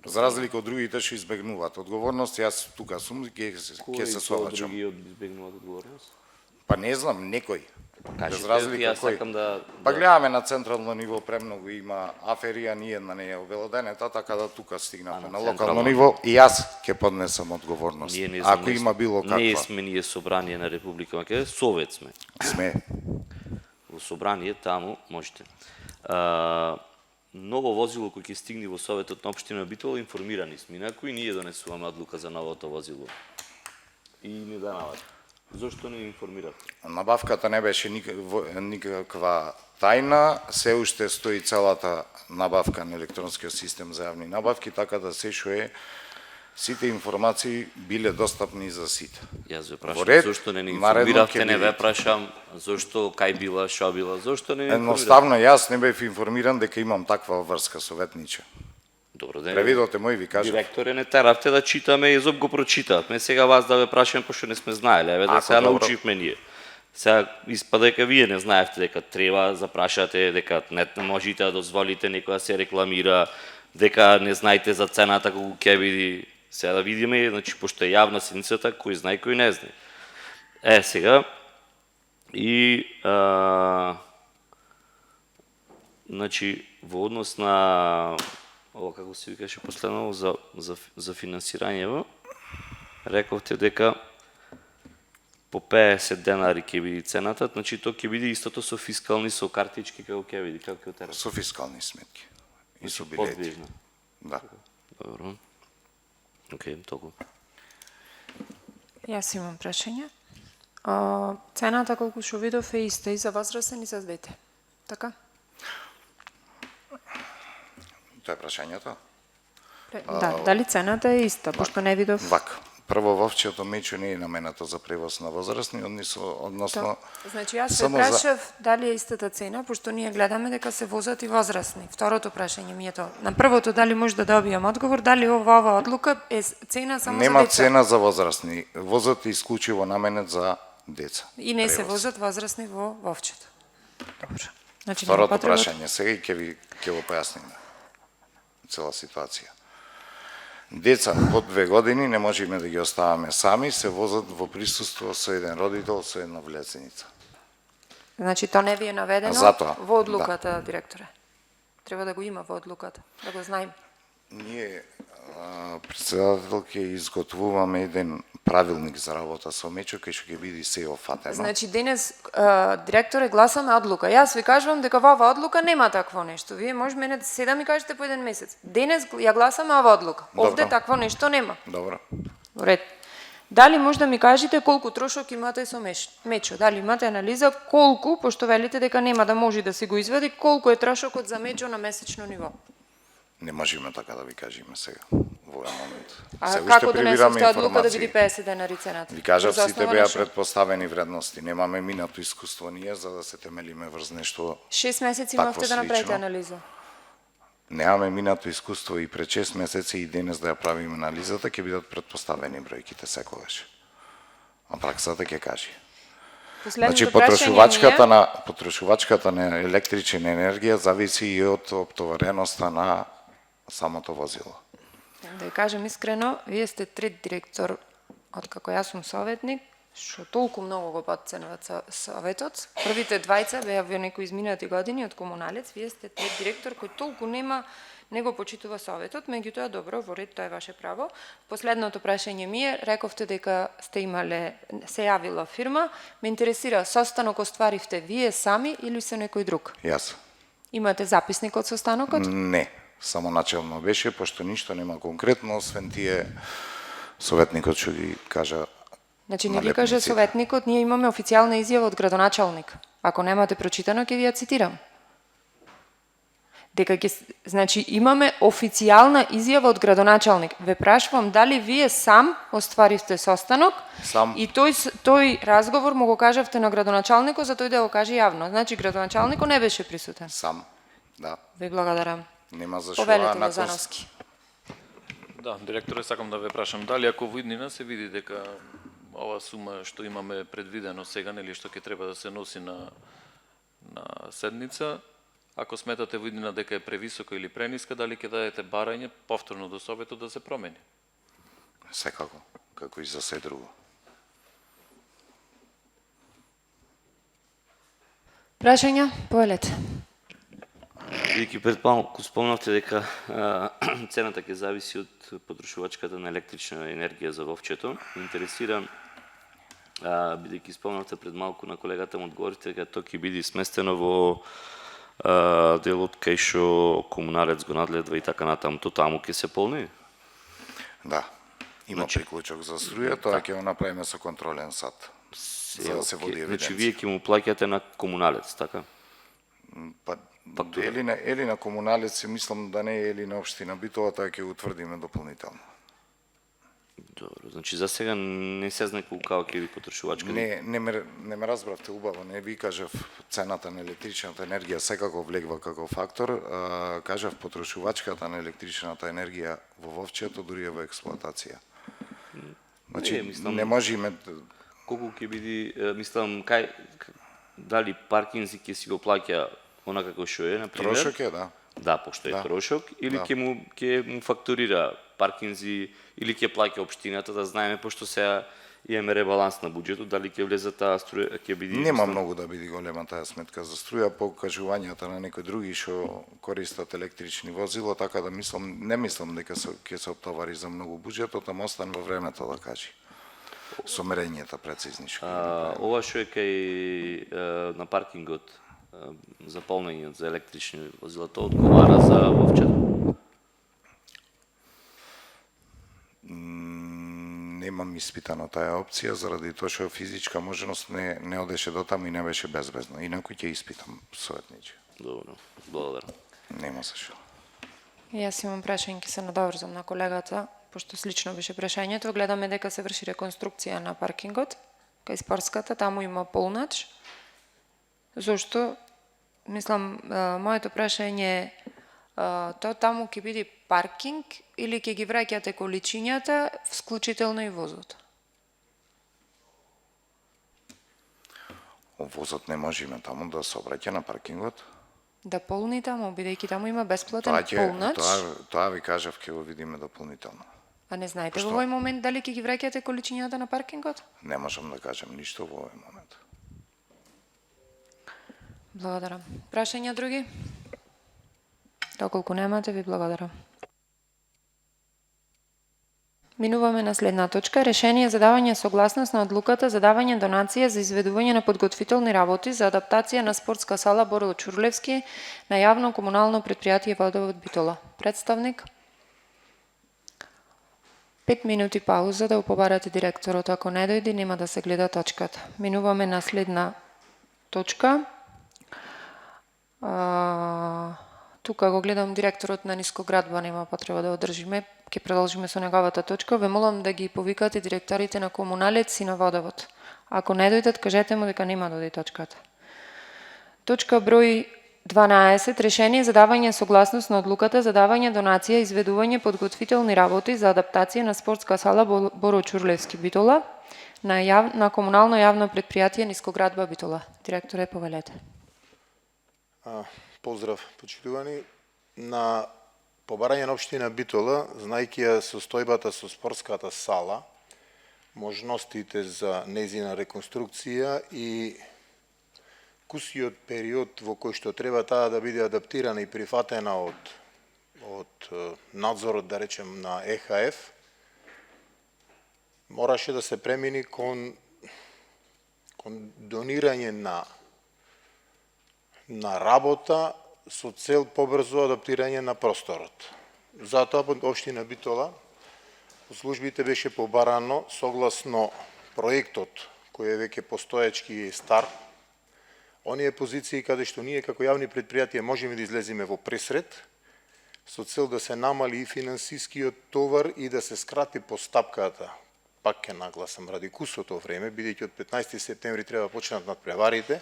За разлика од другите што избегнуваат одговорност, јас тука сум, ќе се совачам. Други избегнуваат одговорност? Па не знам, некој. Без Кажете, разлика јас кој. сакам да... Па гледаме на централно ниво премногу има афери, а ни една не е обелоденета, така да тука стигнавме на локално централно ниво и јас ќе поднесам одговорност. Ние не знам, Ако има било Не каква. сме ние собрание на Република Македонија, Совет сме. Сме. Во собрание таму можете. Ново возило кој ќе стигне во Советот на општина Битола, информирани сме. Инаку и ние донесуваме одлука за новото возило. И не данават. Зошто не информирате? Набавката не беше никаква тајна, се уште стои целата набавка на електронскиот систем за јавни набавки, така да се што е сите информации биле достапни за сите. Јас ве Во прашам, ред, зошто не наредно информиравте, ќе не ве видите. прашам, зошто, кај била, шо била, зошто не информиравте? Едноставно јас не бев информиран дека имам таква врска советниче. Добро ден. Превидоте мој ви кажав. Директоре, не теравте да читаме, изоб го прочитавме. Сега вас да ве прашаме, пошто не сме знаеле. Еве да Ако, сега добро. научивме ние. Сега испада дека вие не знаевте дека треба запрашате, дека не можете да дозволите некој да се рекламира, дека не знаете за цената колку ќе биде. Сега да видиме, значи пошто е јавна седницата, кој знае, кој не знае. Сега и значи во однос на ова како се викаше последно за финансирањево, рековте дека по 50 денари ќе биде цената, значи тоа ќе биде истото со фискални, со картички, како ќе биде, како ќе отера. Со фискални сметки. И со Значи, билети. подвижно. Да. Добро. Океј, толку. Јас имам прашање. Цената колку што видов е иста и за возрастен и за дете. Така? Тоа е прашањето. Да, дали цената е иста, пошто не видов. Вака. Прво, вовчето мечо не е наменато за превоз на возрастни, односно... Значи јас се само прашав дали е истата цена, пошто ние гледаме дека се возат и возрастни. Второто прашање ми е тоа. На првото дали може да добијам одговор, дали ова одлука е цена само Нема за деца. цена за возрастни. Возот е исклучиво наменет за деца. И не се Превоз. возат возрастни во вовчето. Добро. Значи нема Второто потреба. прашање, сега и ќе го појасниме цела ситуација. Деца под 2 години не можеме да ги оставаме сами, се возат во присуство со еден родител, со една влеценица. Значи то не ви е наведено Затоа, во одлуката, директоре. Треба да го има во одлуката, да го знаеме. Ние, председател, ќе изготвуваме еден правилник за работа со мечо, кај што ќе биде се офатено. Значи денес, директоре, гласаме одлука. Јас ви кажувам дека во оваа одлука нема такво нешто. Вие може мене да ми кажете по еден месец. Денес ја гласаме оваа одлука. Овде Добро. такво нешто нема. Добро. Во ред. Дали може да ми кажете колку трошок имате со мечо? Дали имате анализа колку, пошто велите дека нема да може да се го извади, колку е трошокот за мечо на месечно ниво? Не можеме така да ви кажеме сега, во овој момент. А Се уште како прибираме донесовте одлука да информации. биде 50 денари цената? Ви кажав, Врз сите основа беа на што? предпоставени вредности. Немаме минато искуство ние за да се темелиме врз нешто. 6 месеци такво имавте да направите слично. анализа. Немаме минато искуство и пред 6 месеци и денес да ја правиме анализата, ќе бидат предпоставени бројките секогаш. А праксата ќе каже. Значи потрошувачката на електрична енергија зависи и од оптовареноста на самото возило. Да ја кажем искрено, вие сте трет директор откако јас сум советник, што толку многу го подценуват советот. Првите двајца беа во некои изминати години од комуналец, вие сте трет директор кој толку не го почитува советот, меѓутоа добро, во ред, тоа е ваше право. Последното прашање ми е, рековте дека сте имале, се јавила фирма, ме интересира, состанок остваривте вие сами или со некој друг? Јас. Имате записник од состанокот? Не, само начелно беше, пошто ништо нема конкретно, освен тие советникот што ги кажа. Значи не ви каже советникот, ние имаме официјална изјава од градоначалник. Ако немате прочитано, ќе ви ја цитирам. Дека значи имаме официјална изјава од градоначалник. Ве прашувам дали вие сам остваривте состанок Сам. и тој разговор му го кажавте на градоначалникот за тој да го каже јавно. Значи градоначалникот не беше присутен. Сам, да. Ви благодарам. Нема зашо. Повелете Лозановски. Да, директоре, сакам да ве прашам, дали ако во иднина се види дека ова сума што имаме предвидено сега, нели што ќе треба да се носи на седница, ако сметате во иднина дека е превисока или прениска, дали ќе дадете барање повторно до советот да се промени? Секако, како и за се друго. Прашања? Повелете. Бидејќи пред малку спомнавте дека цената ќе зависи од потрошувачката на електрична енергија за Вовчето, интересира, бидејќи спомнавте пред малку на колегата му одговорите дека тоа ќе биде сместено во делот кај што комуналец го надледва и така натаму, то таму ќе се полни? Да. Има приклучок за струја, тоа ќе го направиме со контролен сат. За да се води евиденција. Значи вие ќе му плаќате на комуналец, така? Па или на комуналец, мислам да не е или на општина Битола, тоа ќе утврдиме дополнително. Добро, значи за сега не се знае колку ќе ви потрошувачка. Не ме разбравте убаво, не ви кажав цената на електричната енергија секако влегва како фактор, кажав потрошувачката на електричната енергија во Вовчето дури е во експлоатација. Значи не можеме. Колку ќе биде, мислам, дали паркинзи ќе си го плаќа онака како што е, на пример? Трошок е, да. Да, пошто е трошок, или ќе му фактурира паркинзи, или ќе плаќа општината, да знаеме, пошто сега имаме ребаланс на буџетот, дали ќе влезе таа струја, ќе биде... Нема многу да биде голема таа сметка за струја, по кажувањата на некои други што користат електрични возила, така да не мислам дека ќе се оптовари за многу буџетот, ама остан во времето да кажи. Со мерењата прецизнички. Ова што е кај на паркингот, заполнење за електрични возила, тоа одговара за Вовчето? Немам испитано таа опција, заради тоа што физичка можност не одеше до таму и не беше безбедно. Инаку ќе испитам советниче. Добро, благодарам. Нема зашо. Јас имам прашање, ќе се надоврзам на колегата, пошто слично беше прашањето. Гледаме дека се врши реконструкција на паркингот, кај Спорската, таму има полнач. Зошто? Мислам, моето прашање е, тоа таму ќе биде паркинг или ќе ги враќате количињата, вклучително и возот? Возот не можеме таму да се обраќа на паркингот. Да полни таму, бидејќи таму има бесплатен полнач. Тоа ви кажав, ќе го видиме дополнително. А не знаете Што? во овој момент дали ќе ги враќате количината на паркингот? Не можам да кажам ништо во овој момент. Благодарам. Прашања други? Доколку немате, ви благодарам. Минуваме на следна точка. Решение за давање согласност на одлуката за давање донација за изведување на подготвителни работи за адаптација на спортска сала Боро Чурлевски на јавно комунално предпријатие Водовод Битола. Представник? 5 минути пауза да побарате директорот. Ако не дојде, нема да се гледа точката. Минуваме на следна точка. Тука го гледам директорот на Нискоградба, нема потреба да одржиме. Ќе продолжиме со неговата точка. Ве молам да ги повикате директорите на Комуналец и на Водовод. Ако не дојдат, кажете му дека нема да дојде точката. Точка број 12. Решение за давање согласност на одлуката за давање донација и изведување подготвителни работи за адаптација на спортска сала Боро Чурлевски Битола на комунално јавно предпријатие Нискоградба Битола. Директоре, повелете. Поздрав, почитувани. На побарање на општина Битола, знајќи ја состојбата со спортската сала, можностите за нејзина реконструкција и кусиот период во кој што треба таа да биде адаптирана и прифатена од надзорот, да речем, на ЕХФ, мораше да се премини кон донирање на работа со цел побрзо адаптирање на просторот. Затоа под општина Битола службите беше побарано согласно проектот кој е веќе постоечки и стар. Оние позиции каде што ние како јавни предпријатија можеме да излеземе во пресред со цел да се намали и финансискиот товар и да се скрати постапката. Пак ќе нагласам ради кусото време, бидејќи од 15 септември треба почнат надпреварите,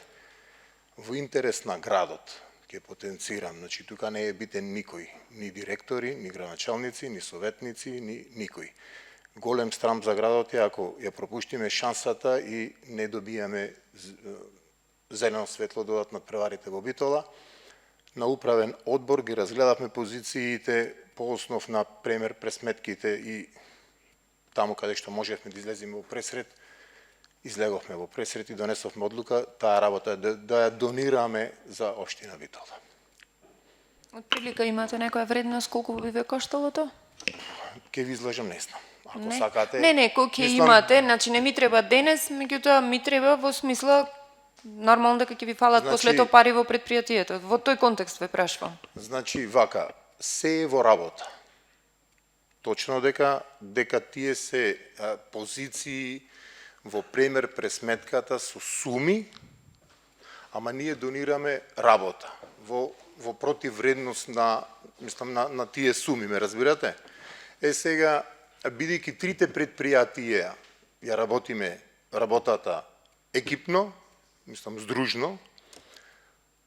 во интерес на градот, ќе потенцирам, значи тука не е битен никој, ни директори, ни градоначалници, ни советници, ни никој. Голем страм за градот е ако ја пропуштиме шансата и не добијаме зелено светло да одат надпреварите во Битола. На управен одбор ги разгледавме позициите по основ на премер пресметките и таму каде што можевме да излеземе во пресред, излеговме во пресред и донесовме одлука таа работа да ја донираме за општина Битола. Од прилика имате некоја вредност колку би ве коштало тоа? Ке ви излажам, не знам. Ако Не. сакате... Не, кој ќе имате, значи не ми треба денес, меѓутоа ми треба во смисла нормално дека ќе ви фалат после тоа пари во предпријатието. Во тој контекст ве прашувам. Значи вака, се е во работа. Точно дека тие се позиции во премер пресметката со суми, ама ние донираме работа во противвредност на тие суми, ме разбирате? Сега, бидејќи трите предпријатија ја работиме работата екипно, здружно,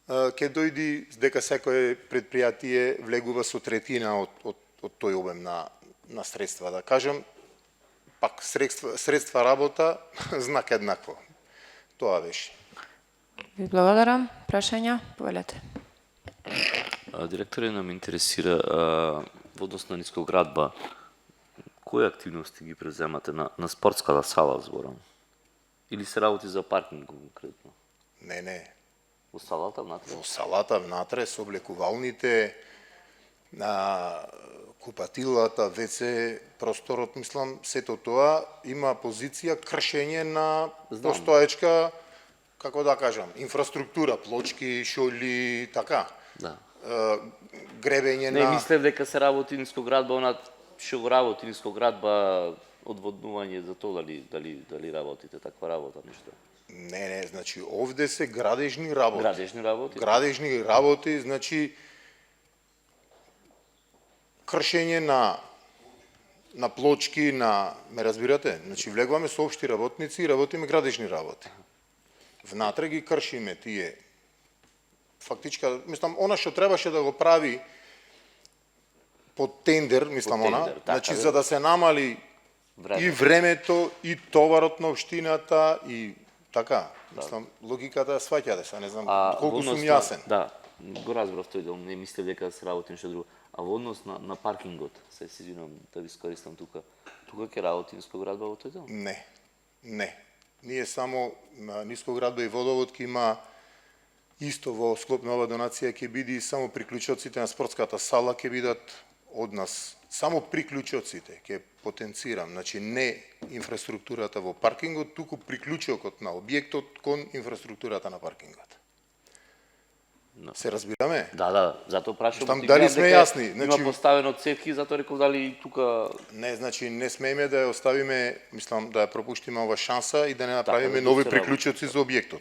ќе дојди дека секое предпријатие влегува со третина од тој обем на средства, да кажем, пак средства работа, знак еднакво. Тоа беше. Ви благодарам. Прашања? Повелете. Директоре, нам интересира во однос на Нискоградба, кои активности ги преземате на спортската сала, зборам? Или се работи за паркинг конкретно? Не. Во салата внатре? Во салата внатре, со облекувалните, купатилата, ВЦ, просторот, мислам, сето тоа има позиција кршење на постоечка, како да кажам, инфраструктура, плочки, шоли, така. Да. Гребење Не, на... мислев дека се работи Нискоградба, што го работи Нискоградба, одводнување за тоа, дали работите таква работа, нешто? Не, значи овде се градежни работи. Градежни работи? Градежни работи, значи кршење на плочки, ме разбирате? Значи влегуваме со општи работници и работиме градежни работи. Внатре ги кршиме тие. Фактичка, мислам, она што требаше да го прави по тендер, мислам она, значи за да се намали и времето, и товарот на општината, и така. Мислам, логиката сваќате се, не знам колку сум јасен. Да, го разбрав тој дел, не мислев дека се работи нешто друго. А во однос на паркингот, се извинувам да ви скористам тука ќе работи Нискоградба во тој дел? Не. Ние само Нискоградба и Водовод ќе има исто во склоп на ова донација ќе биде само приклучоците на спортската сала ќе бидат од нас. Само приклучоците ќе потенцирам, значи не инфраструктурата во паркингот, туку приклучокот на објектот кон инфраструктурата на паркингот. No. Се разбираме? Да, затоа прашувам. Там дали сме јасни? Значи има поставено цевки, затоа реков дали тука не, значи не смееме да ја оставиме, мислам да ја пропуштиме ова шанса и да не направиме нови приклучоци за објектот.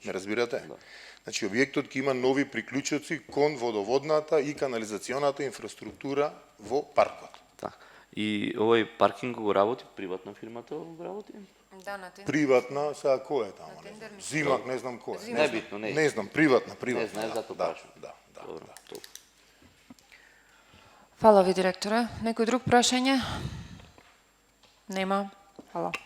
Не разбирате? Да. Значи објектот ќе има нови приклучоци кон водоводната и канализационата инфраструктура во паркот. Да. И овој паркинг го работи приватна фирмата го работи? Да, на тендер. Приватна, сега кој е таму? Зимак, не знам кој е. Не битно, не. Не знам, приватна. Не знаеш, затоа прашувам. Да. Фала ви, директоре. Некој друг прашање? Нема. Фала.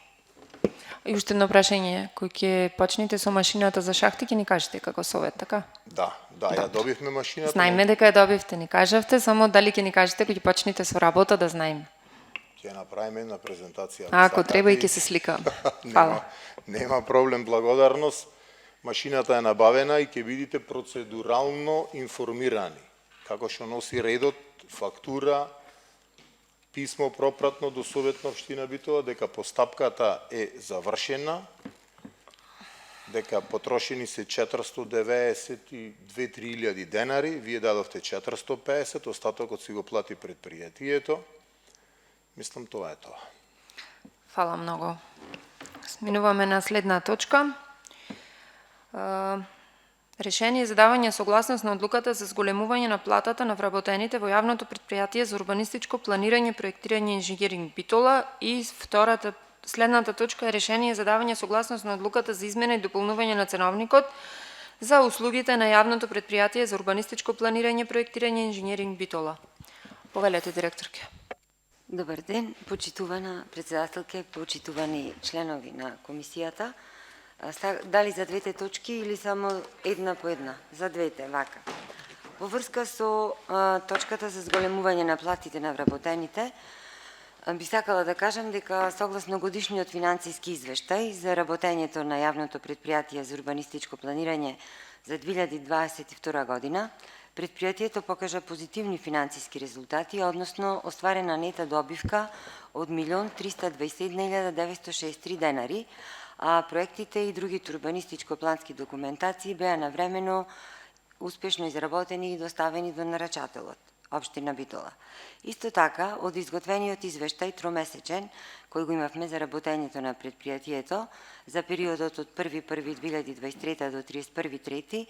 И уште едно прашање, кој ќе почнете со машината за шахти, ќе ни кажете како совет, така? Да, ја добивме машината. Знаеме дека ја добивте, ни кажавте, само дали ќе ни кажете кога ќе почнете со работа да знаеме. Ќе направиме една презентација. Ако треба и ќе се слика. Фала. Нема проблем, благодарност. Машината е набавена и ќе бидите процедурално информирани. Како што носи редот, фактура, писмо пропратно до Совет на општина Битола дека постапката е завршена, дека потрошени се 492-3 денари, вие дадовте 450, остатокот си го плати предпријатието. Мислам тоа е тоа. Фала многу. Сминуваме на следна точка. Решение за давање согласност на одлуката за зголемување на платата на вработените во јавното предпријатие за урбанистичко планирање, проектирање и инженеринг Битола и следната точка е решение за давање согласност на одлуката за измена и дополнување на ценовникот за услугите на јавното предпријатие за урбанистичко планирање, проектирање и инженеринг Битола. Повелете, директорке. Добар ден, почитувана председателке, почитувани членови на комисијата. Дали за двете точки или само една по една? За двете, вака. Во врска со точката за зголемување на платите на вработените, би сакала да кажам дека согласно годишниот финансиски извештај за работењето на јавното предпријатие за урбанистичко планирање за 2022 година, предпријатието покажа позитивни финансиски резултати, односно остварена нета добивка од 1.327.963 денари, а проектите и другите урбанистичко-плански документации беа навремено успешно изработени и доставени до нарачателот, општина Битола. Исто така, од изготвениот извештај тромесечен, кој го имавме за работењето на предпријатието за периодот од 1.1.2023 до 31.3.2023,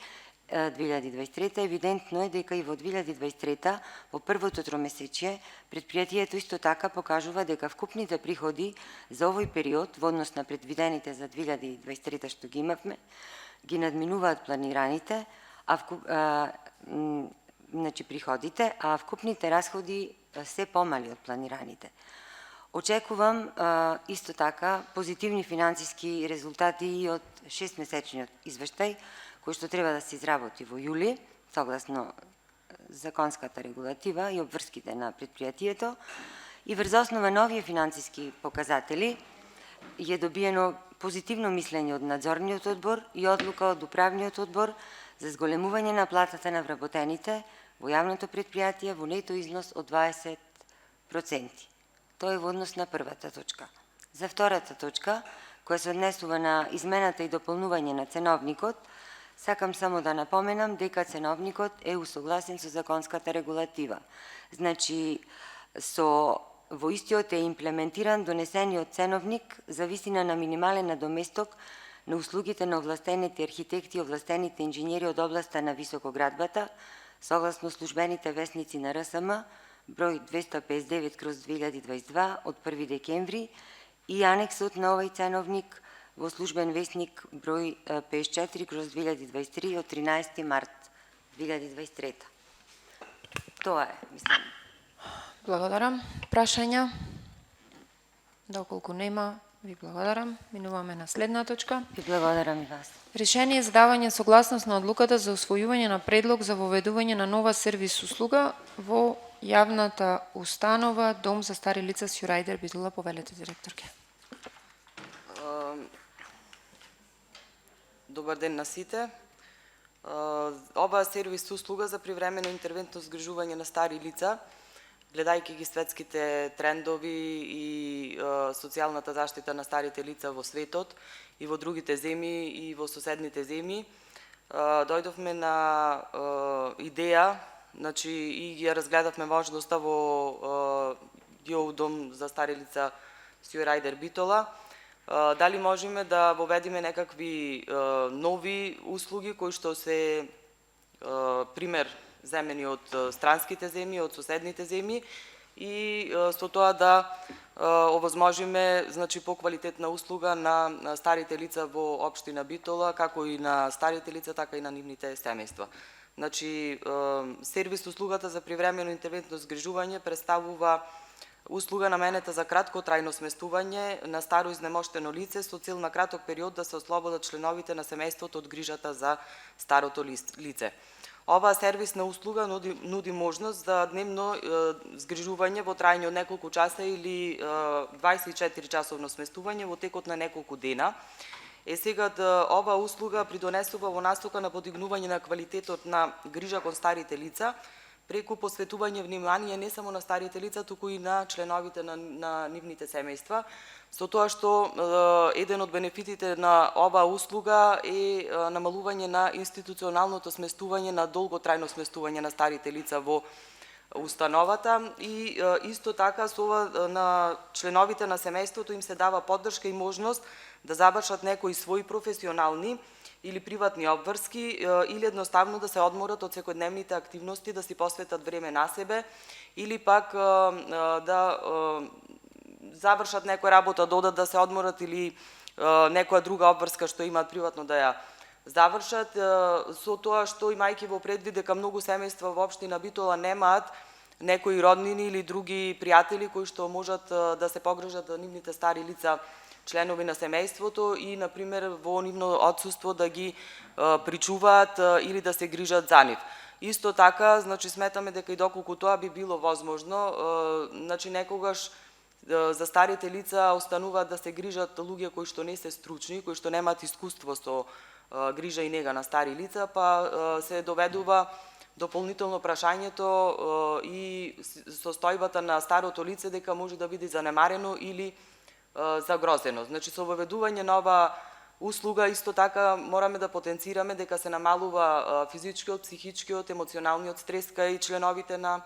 евидентно е дека и во 2023 во првото тромесечие предпријатието исто така покажува дека вкупните приходи за овој период во однос на предвидените за 2023 што ги имавме ги надминуваат планираните, значи приходите, а вкупните расходи се помали од планираните. Очекувам исто така позитивни финансиски резултати и од 6-месечниот извештај кој што треба да се изработи во јули, согласно законската регулатива и обврските на предпријатието, и врз основа на овие финансиски показатели е добиено позитивно мислење од надзорниот одбор и одлука од управниот одбор за зголемување на платата на вработените во јавното предпријатие во нето износ од 20%. Тоа е во однос на првата точка. За втората точка, која се однесува на измената и дополнување на ценовникот, сакам само да напоменам дека ценовникот е усогласен со законската регулатива. Значи, во истиот е имплементиран донесениот ценовник за висина на минимален надоместок на услугите на овластените архитекти и овластените инженери од областа на високоградбата, согласно службените весници на РСМ, број 259/2022 од 1 декември и анексот на овој ценовник во службен весник број 54/2023 од 13 март 2023. Тоа е, мислам. Благодарам. Прашања? Доколку нема, ви благодарам. Минуваме на следна точка. Ви благодарам и вас. Решение за давање согласност на одлуката за усвојување на предлог за воведување на нова сервис услуга во Јавната установа Дом за стари лица Сјурајдер Битола, повелете директорке. Добар ден на сите. Ова сервис услуга за привремено интервентно згрижување на стари лица, гледајќи ги светските трендови и социјалната заштита на старите лица во светот и во другите земји и во соседните земји, дојдовме на идеја, значи и ја разгледавме можноста во ДИО Дом за стари лица Сјурајдер Битола, дали можеме да воведиме некакви нови услуги кои што се пример земени од странските земји, од соседните земји и со тоа да овозможиме значи поквалитетна услуга на старите лица во општина Битола, како и на старите лица, така и на нивните семејства. Значи сервис услугата за привремено интервентно згрижување представува услуга наменета за кратко трајно сместување на старо изнемоштено лице со цел на краток период да се ослободат членовите на семејството од грижата за старото лице. Оваа сервисна услуга нуди можност за дневно згрижување во трајање од неколку часа или 24 часовно сместување во текот на неколку дена. Сега оваа услуга придонесува во насока на подигнување на квалитетот на грижа кон старите лица, преку посветување внимание не само на старите лица, туку и на членовите на нивните семејства, со тоа што еден од бенефитите на оваа услуга е намалување на институционалното сместување, на долготрајно сместување на старите лица во установата и исто така со ова на членовите на семејството им се дава поддршка и можност да завршат некои своји професионални или приватни обврски или едноставно да се одморат од секојдневните активности, да си посветат време на себе или пак да завршат некоја работа, да одат да се одморат или некоја друга обврска што имаат приватно да ја завршат, со тоа што имајќи во предвид дека многу семејства во општина Битола немаат некои роднини или други пријатели кои што можат да се погрижат за нивните стари лица, членови на семејството и, например, во нивно отсуство да ги причуваат или да се грижат за нив. Исто така, значи, сметаме дека и доколку тоа би било возможно, значи, некогаш за старите лица остануваат да се грижат луѓе кои што не се стручни, кои што немаат искуство со грижа и нега на стари лица, па се доведува дополнително прашањето и состојбата на старото лице дека може да биде занемарено или загрозено. Значи, со воведување на оваа услуга, исто така мораме да потенцираме дека се намалува физичкиот, психичкиот, емоционалниот стрес кај членовите на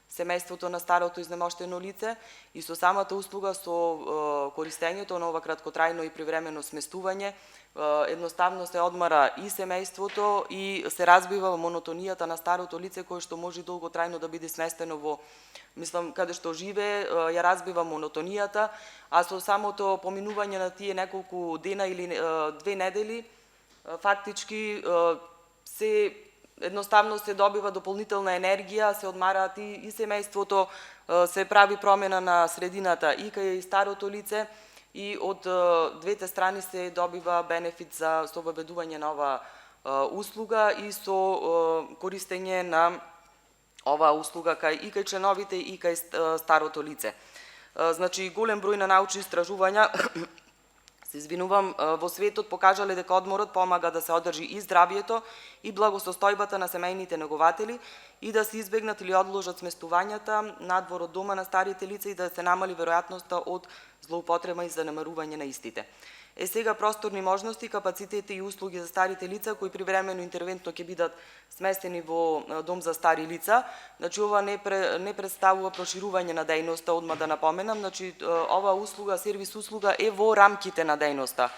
семејството на старото изнемоштено лице и со самата услуга, со користењето на ова краткотрајно и привремено сместување, едноставно се одмара и семејството и се разбива монотонијата на старото лице кое што може долготрајно да биде сместено во, мислам, каде што живее, ја разбива монотонијата, а со самото поминување на тие неколку дена или 2 недели, фактички се едноставно се добива дополнителна енергија, се одмараат и семејството, се прави промена на средината и кај старото лице и од двете страни се добива бенефит за воведување на оваа услуга и со користење на оваа услуга и кај членовите и кај старото лице. Значи, голем број на научни истражувања се извинувам, во светот покажале дека одморот помага да се одржи и здравието и благосостојбата на семејните негователи и да се избегнат или одложат сместувањата надвор од дома на старите лица и да се намали веројатноста од злоупотреба и занемарување на истите. Сега просторни можности, капацитети и услуги за старите лица кои привремено интервентно ќе бидат сместени во Дом за стари лица. Значи, ова не представува проширување на дејноста, одма да напоменам. Значи, ова услуга, сервис услуга е во рамките на дејноста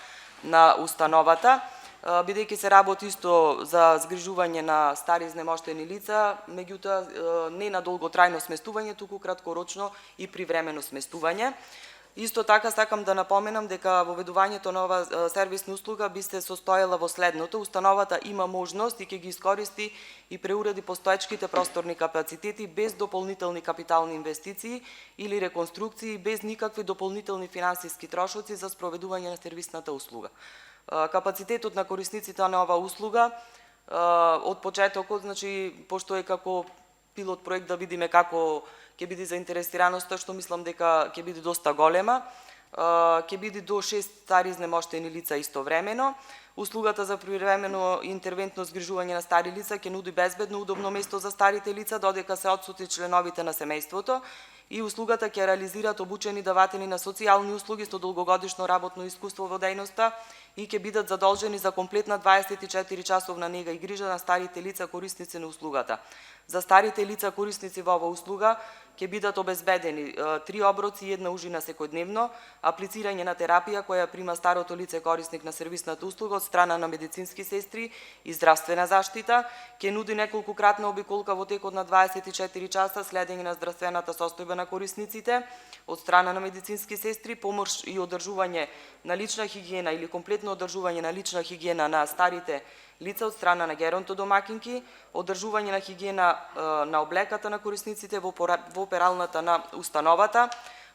на установата, бидејќи се работи исто за згрижување на стари изнемоштени лица, меѓутоа не на долготрајно сместување, туку краткорочно и привремено сместување. Исто така сакам да напоменам дека воведувањето на оваа сервисна услуга би се состоела во следното. Установата има можност и ќе ги искористи и преуреди постоечките просторни капацитети без дополнителни капитални инвестиции или реконструкции, без никакви дополнителни финансиски трошоци за спроведување на сервисната услуга. Капацитетот на корисниците на оваа услуга од почетокот, значи, пошто е како пилот проект да видиме како ќе биде заинтересираноста, што мислам дека ќе биде доста голема. Ќе биде до 6 стари изнемоштени лица истовремено. Услугата за привремено интервентно згрижување на стари лица ќе нуди безбедно удобно место за старите лица додека се отсутни членовите на семејството и услугата ќе реализираат обучени даватели на социјални услуги со долгогодишно работно искуство во дејноста и ќе бидат задолжени за комплетна 24 часовна нега и грижа на старите лица корисници на услугата. За старите лица корисници во оваа услуга ќе бидат обезбедени 3 оброци и 1 ужина секојдневно, аплицирање на терапија која прима старото лице корисник на сервисната услуга од страна на медицински сестри и здравствена заштита, ќе нуди неколкократна обиколка во текот на 24 часа, следење на здравствената состојба на корисниците од страна на медицински сестри, помош и одржување на лична хигиена или комплетно одржување на лична хигиена на старите лица од страна на геронтодомакинки, одржување на хигиена на облеката на корисниците во опералната на установата,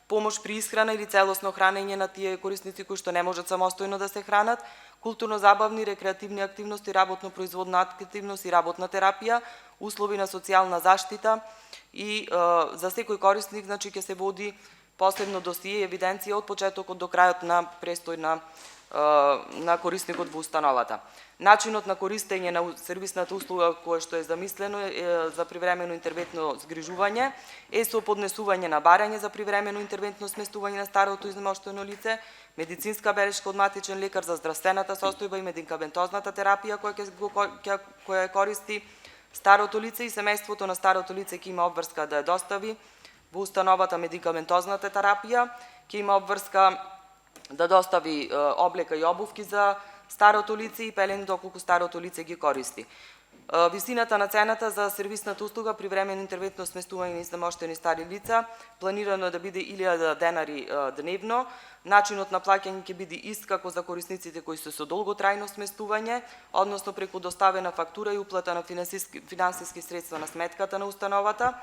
помош при исхрана или целосно хранење на тие корисници кои што не можат самостојно да се хранат, културно-забавни, рекреативни активности, работно-производна активност и работна терапија, услови на социјална заштита и за секој корисник значи ќе се води посебно досие и евиденција од почетокот до крајот на престој на корисникот во установата. Начинот на користење на сервисната услуга кое што е замислено за привремено интервентно згрижување е со поднесување на барање за привремено интервентно сместување на старото изнемоштено лице, медицинска белешка од матичен лекар за здравствената состојба и медикаментозната терапија која користи старото лице и семејството на старото лице ќе има обврска да ја достави во установата медикаментозната терапија, ќе има обврска да достави облека и обувки за старото лице и пелени доколку старото лице ги користи. Висината на цената за сервисната услуга при времено интервентно сместување на изнемоштени стари лица планирано е да биде 1000 денари дневно. Начинот на плаќање ќе биде ист како за корисниците кои се со долготрајно сместување, односно преку доставена фактура и уплата на финансиски средства на сметката на установата.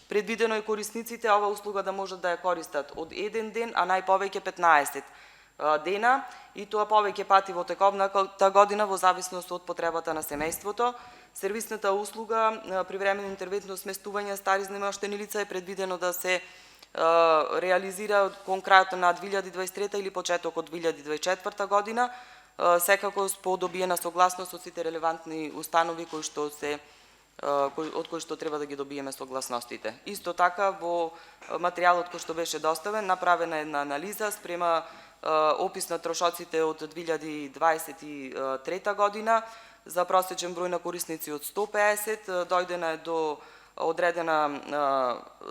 Предвидено е корисниците ова услуга да можат да ја користат од 1 ден, а најповеќе 15 дена, и тоа повеќе пати во тековната година во зависност од потребата на семејството. Сервисната услуга при времено интервентно сместување на стари изнемоштени лица е предвидено да се реализира кон крајот на 2023 или почеток од 2024 година, секако по добиена согласност од сите релевантни установи од кои што треба да ги добиеме согласностите. Исто така во материјалот кој што беше доставен направена една анализа спрема опис на трошоците од 2023 година за просечен број на корисници од 150, дојдена е до одредена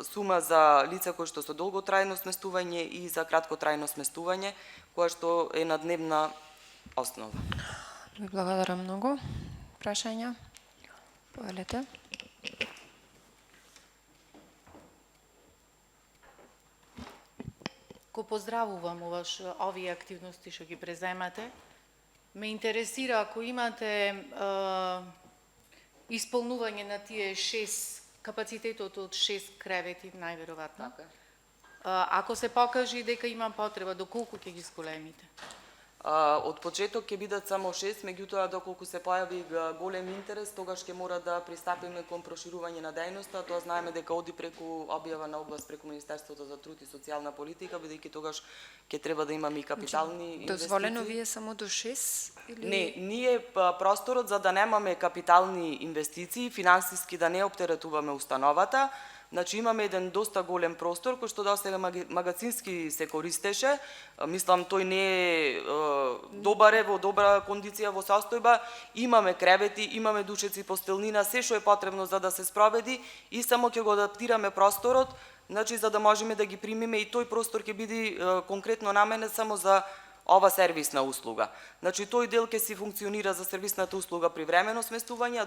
сума за лица кои што со долготрајно сместување и за краткотрајно сместување, која што е на дневна основа. Ви благодарам многу. Прашања? Повелете. Го поздравувам овие активности што ги преземате. Ме интересира ако имате исполнување на тие 6 капацитетот од 6 кревети најверојатно. Ако се покажи дека има потреба, доколку ќе ги зголемите? Од почеток ќе бидат само 6, меѓутоа доколку се појави голем интерес, тогаш ќе мора да пристапиме кон проширување на дејноста. Тоа знаеме дека оди преку објава на оглас преку Министерството за труд и социјална политика, бидејќи тогаш ќе треба да имаме и капитални инвестиции. Дозволено ви е само до 6 или Не, ние просторот за да немаме капитални инвестиции, финансиски да не оптеретуваме установата. Значи имаме еден доста голем простор кој што досега магазински се користеше. Мислам тој не е добар, во добра кондиција, во состојба. Имаме кревети, имаме душеци, постелнина, се што е потребно за да се спроведи и само ќе го адаптираме просторот, значи за да можеме да ги примиме и тој простор ќе биде конкретно наменет само за ова сервисна услуга. Значи тој дел ќе си функционира за сервисната услуга при времено сместување, а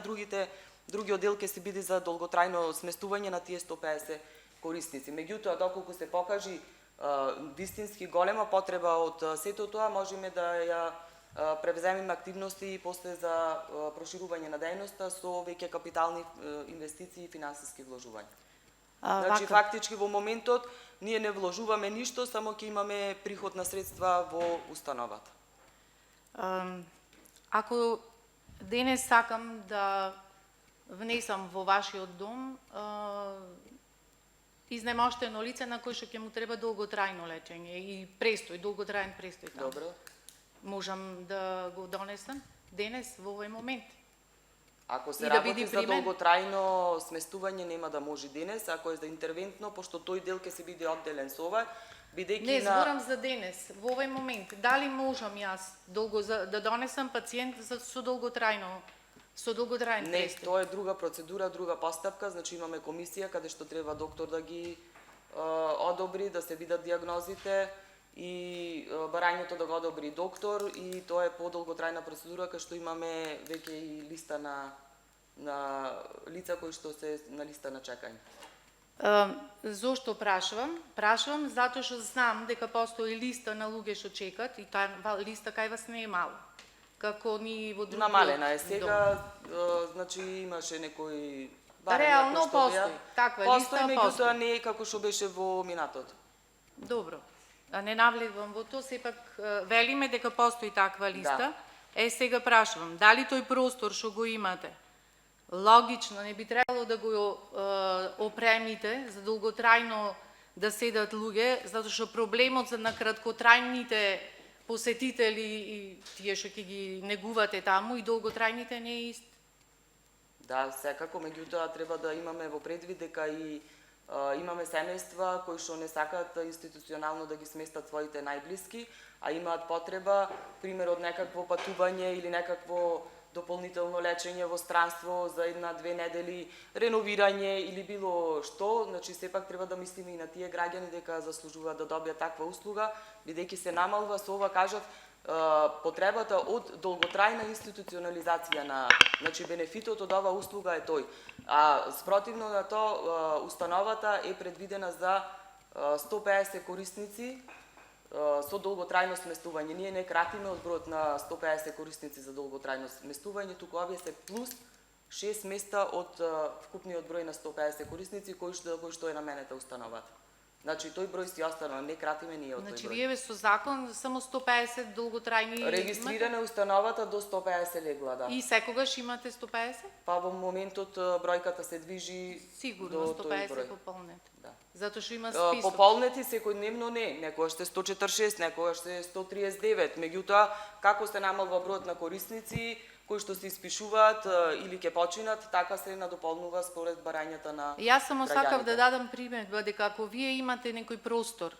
другиот дел ќе се биде за долготрајно сместување на тие 150 корисници. Меѓутоа, доколку се покажи вистински голема потреба од сето тоа, можеме да ја превземеме активности и после за проширување на дејноста со веќе капитални инвестиции и финансиски вложувања. Значи, фактички во моментот ние не вложуваме ништо, само ќе имаме приход на средства во установата. Ако денес сакам да внесам во вашиот дом изнемоштено лице на кој што ќе му треба долготрајно лечење и престој, долготраен престој таму. Добро. Можам да го донесам денес во овој момент. Ако се И да работи биде за примен. долготрајно сместување нема да може денес, ако е за интервентно, пошто тој дел ќе се биде одделен со ова, бидејќи Не, на зборам за денес, во овој момент. Дали можам јас да донесам пациент со долготрајно долготраен Не, престој? тоа е друга процедура, друга постапка, значи имаме комисија каде што треба доктор да ги одобри, да се видат диагнозите и барањето да го одобри доктор и тоа е подолготрајна процедура кај што имаме веќе и листа на лица кои што се на листа на чекање. Зошто прашувам? Прашувам затоа што знам дека постои листа на луѓе што чекат и таа листа кај вас не е мала. Како ни во другиот Намалена е дом. сега, значи имаше некои Реално постои, таква листа постои, постои. меѓутоа не е како што беше во минатото. Добро. А не навлегувам во тоа, сепак велиме дека постои таква листа. Сега прашувам, дали тој простор што го имате, логично не би требало да го опремите за долготрајно да седат луѓе, затоа што проблемот на краткотрајните посетители и тие што ќе ги негувате таму и долготрајните не е ист. Да, секако, меѓутоа треба да имаме во предвид дека и имаме семејства кои што не сакаат институционално да ги сместат своите најблиски, а имаат потреба, пример од некакво патување или некакво дополнително лечење во странство за 1-2 недели, реновирање или било што, значи сепак треба да мислиме и на тие граѓани дека заслужуваат да добијат таква услуга, бидејќи се намалва со ова кажав потребата од долготрајна институционализација на, значи бенефитот од оваа услуга е тој. А спротивно на тоа установата е предвидена за 150 корисници со долготрајно сместување. Ние не кратиме од бројот на 150 корисници за долготрајно сместување, туку овие се плюс 6 места од вкупниот број на 150 корисници кои што е наменета установата. Значи тој број си остана, не кратиме ние од тој Значи број. вие со закон само 150 долготрајни Регистрирана е установата до 150 легла, да. И секогаш имате 150? Па во моментот бројката се движи Сигурно до тој 150 број. пополнет. Да. Затоа што има список. Пополнети секојдневно не, некогаш се 146, некогаш се 139, меѓутоа како се намалва бројот на корисници кои што се испишуваат или ќе починат, така се надополнува според барањата на Јас само сакав граѓаните. да дадам примедба дека ако вие имате некој простор,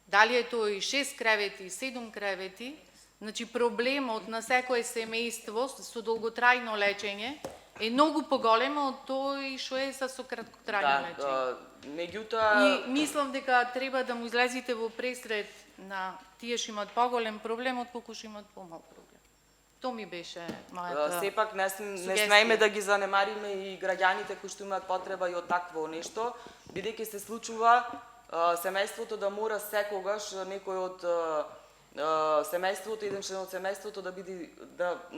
дали е тој 6 кревети, 7 кревети, значи проблемот на секое семејство со долготрајно лечење е многу поголемо од тој што е со краткотрајно лечење. Меѓутоа И мислам дека треба да му излезите во пресред на тие што имаат поголем проблем отколку што имаат помал проблем. Тоа ми беше мојата сепак не сугестија. смееме да ги занемариме и граѓаните кои што имаат потреба и од такво нешто, бидејќи се случува семејството да мора секогаш некој од семејството, еден член од семејството да биде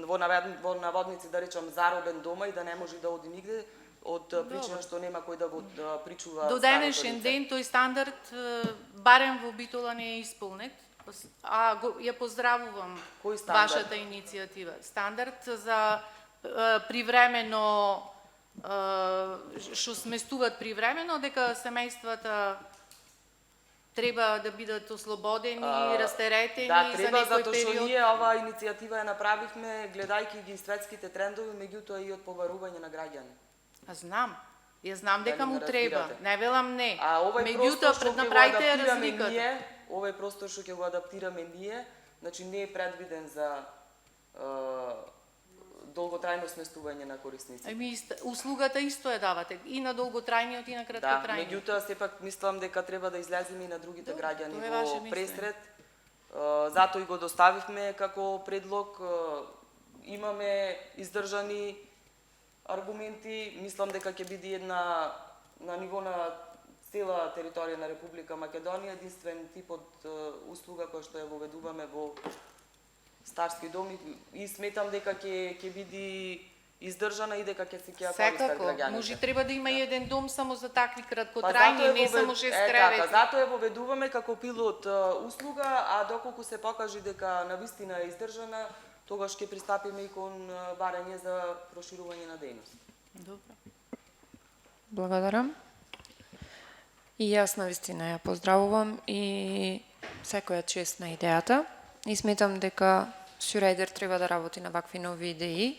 во наводници да речам заробен дома и да не може да оди нигде од причина што нема кој да го причува. До денешен ден тој стандард барем во Битола не е исполнет. Ја поздравувам Кој стандард? вашата иницијатива. Стандард за привремено што сместуваат привремено, дека семејствата треба да бидат ослободени, растеретени да, за треба, некој затоа што период. ние оваа иницијатива ја направивме гледајќи ги светските трендови, меѓутоа и од поварување на граѓани. Знам. Ја знам дека Дали му ме треба. разбирате? Не велам не. А овој Меѓутоа простор што ќе го направите ја адаптираме разликата. ние, овој простор што ќе го адаптираме ние, значи не е предвиден за долготрајно сместување на корисници. Услугата исто ја давате и на долготрајниот и на Да, краткотрајниот. меѓутоа сепак мислам дека треба да излеземе и на другите граѓани тоа е ваше во мислење. пресред. Затоа и го доставивме како предлог. Имаме издржани аргументи, мислам дека ќе биде една на ниво на цела територија на Република Македонија единствен тип од услуга која што ја воведуваме во старски дом и сметам дека ќе биде издржана и дека ќе се ќе ја користат Секако, граѓаните. може треба да има и еден дом само за такви Па краткотрајни, не само 6 така, кревети. затоа ја воведуваме како пилот услуга, а доколку се покаже дека навистина е издржана, тогаш ќе пристапиме и кон барање за проширување на дејност. Благодарам. И јас навистина ја поздравувам и секоја чест на идејата и сметам дека Сюрайдер треба да работи на вакви нови идеи,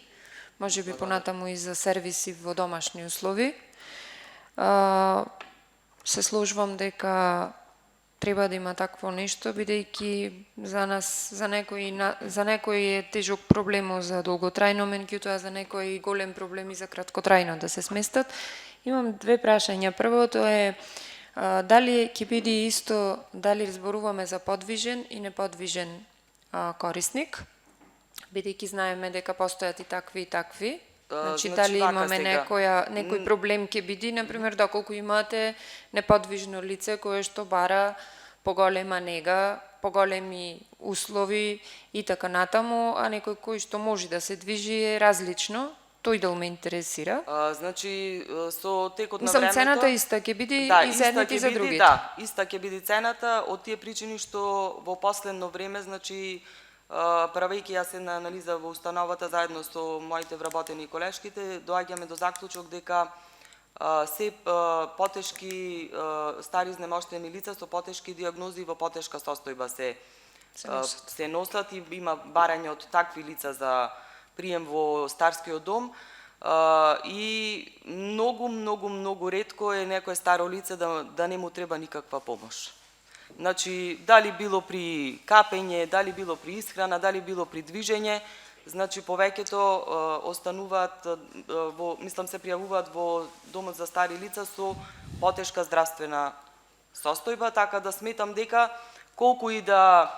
може би понатаму и за сервиси во домашни услови. Се сложувам дека треба да има такво нешто, бидејќи за нас, за некој е тежок проблем за долготрајно, меѓутоа за некој голем проблем и за краткотрајно да се сместат. Имам две прашања. Првото е дали ќе биде исто, дали зборуваме за подвижен и неподвижен корисник, бидејќи знаеме дека постојат и такви. Значи, дали имаме некој проблем ќе биде, например, доколку имате неподвижно лице кое што бара поголема нега, поголеми услови и така натаму, а некој кој што може да се движи е различно, тој дел ме интересира. Значи, со текот на Мислам, времето... цената иста ќе биде и за едните и за другите. Да, иста ќе биде цената, од тие причини што во последно време, значи, правејќи јас една анализа во установата заедно со моите вработени колешките, доаѓаме до заклучок дека се потешки стари изнемоштени лица со потешки диагнози во потешка состојба се носат и има барање од такви лица за прием во старскиот дом и многу ретко е некое старо лице да не му треба никаква помош. Значи, дали било при капење, дали било при исхрана, дали било при движење, значи повеќето остануваат се пријавуваат во домот за стари лица со потешка здравствена состојба, така да сметам дека колку и да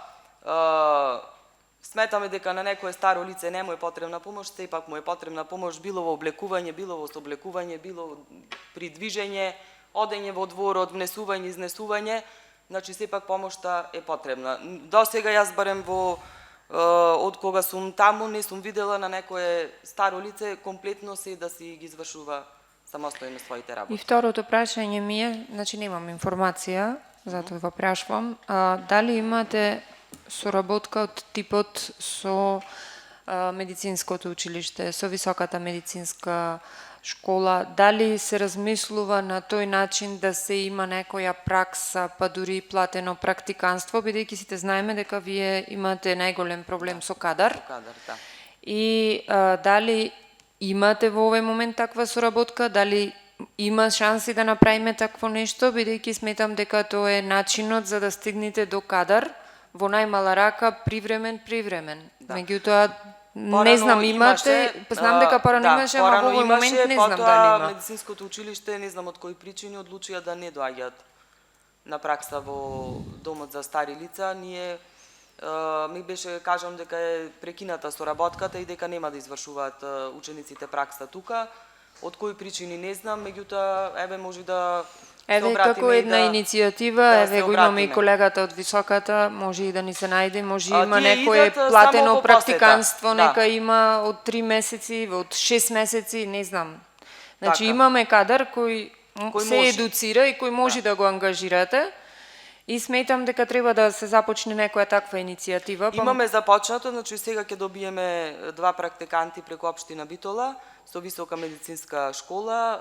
сметаме дека на некое старо лице не му е потребна помош, сепак му е потребна помош било во облекување, било во сооблекување, било при движење, одење во дворот, внесување, изнесување, значи сепак помошта е потребна. До сега јас барем од кога сум таму не сум видела на некое старо лице комплетно се да си ги извршува самостојно своите работи. И второто прашање ми е, значи немам информација, затоа го прашувам, дали имате соработка од типот со медицинското училиште, со високата медицинска школа, дали се размислува на тој начин да се има некоја пракса, па дури платено практиканство, бидејќи сите знаеме дека вие имате најголем проблем со кадар. Да. И дали имате во овој момент таква соработка, дали има шанси да направиме такво нешто, бидејќи сметам дека тоа е начинот за да стигнете до кадар во најмала рака привремен. Да. Меѓутоа, не знам, имате, знам дека порано имаше, ама во овој момент не знам дали има. Медицинското училиште, не знам од кои причини, одлучија да не доаѓаат на пракса во домот за стари лица. Ние ми беше, кажам, дека е прекината соработката и дека нема да извршуваат учениците пракса тука. Од кои причини не знам, меѓутоа, еве може да Еве како една иницијатива, еве го имаме и колегата од високата, може и да ни се најде, може има некое платено практиканство, нека има од 3 месеци, од 6 месеци, не знам. Значи имаме кадар кој се едуцира и кој може да го ангажирате. И сметам дека треба да се започне некоја таква иницијатива. Имаме започнато, значи сега ќе добиеме 2 практиканти преку општина Битола со висока медицинска школа.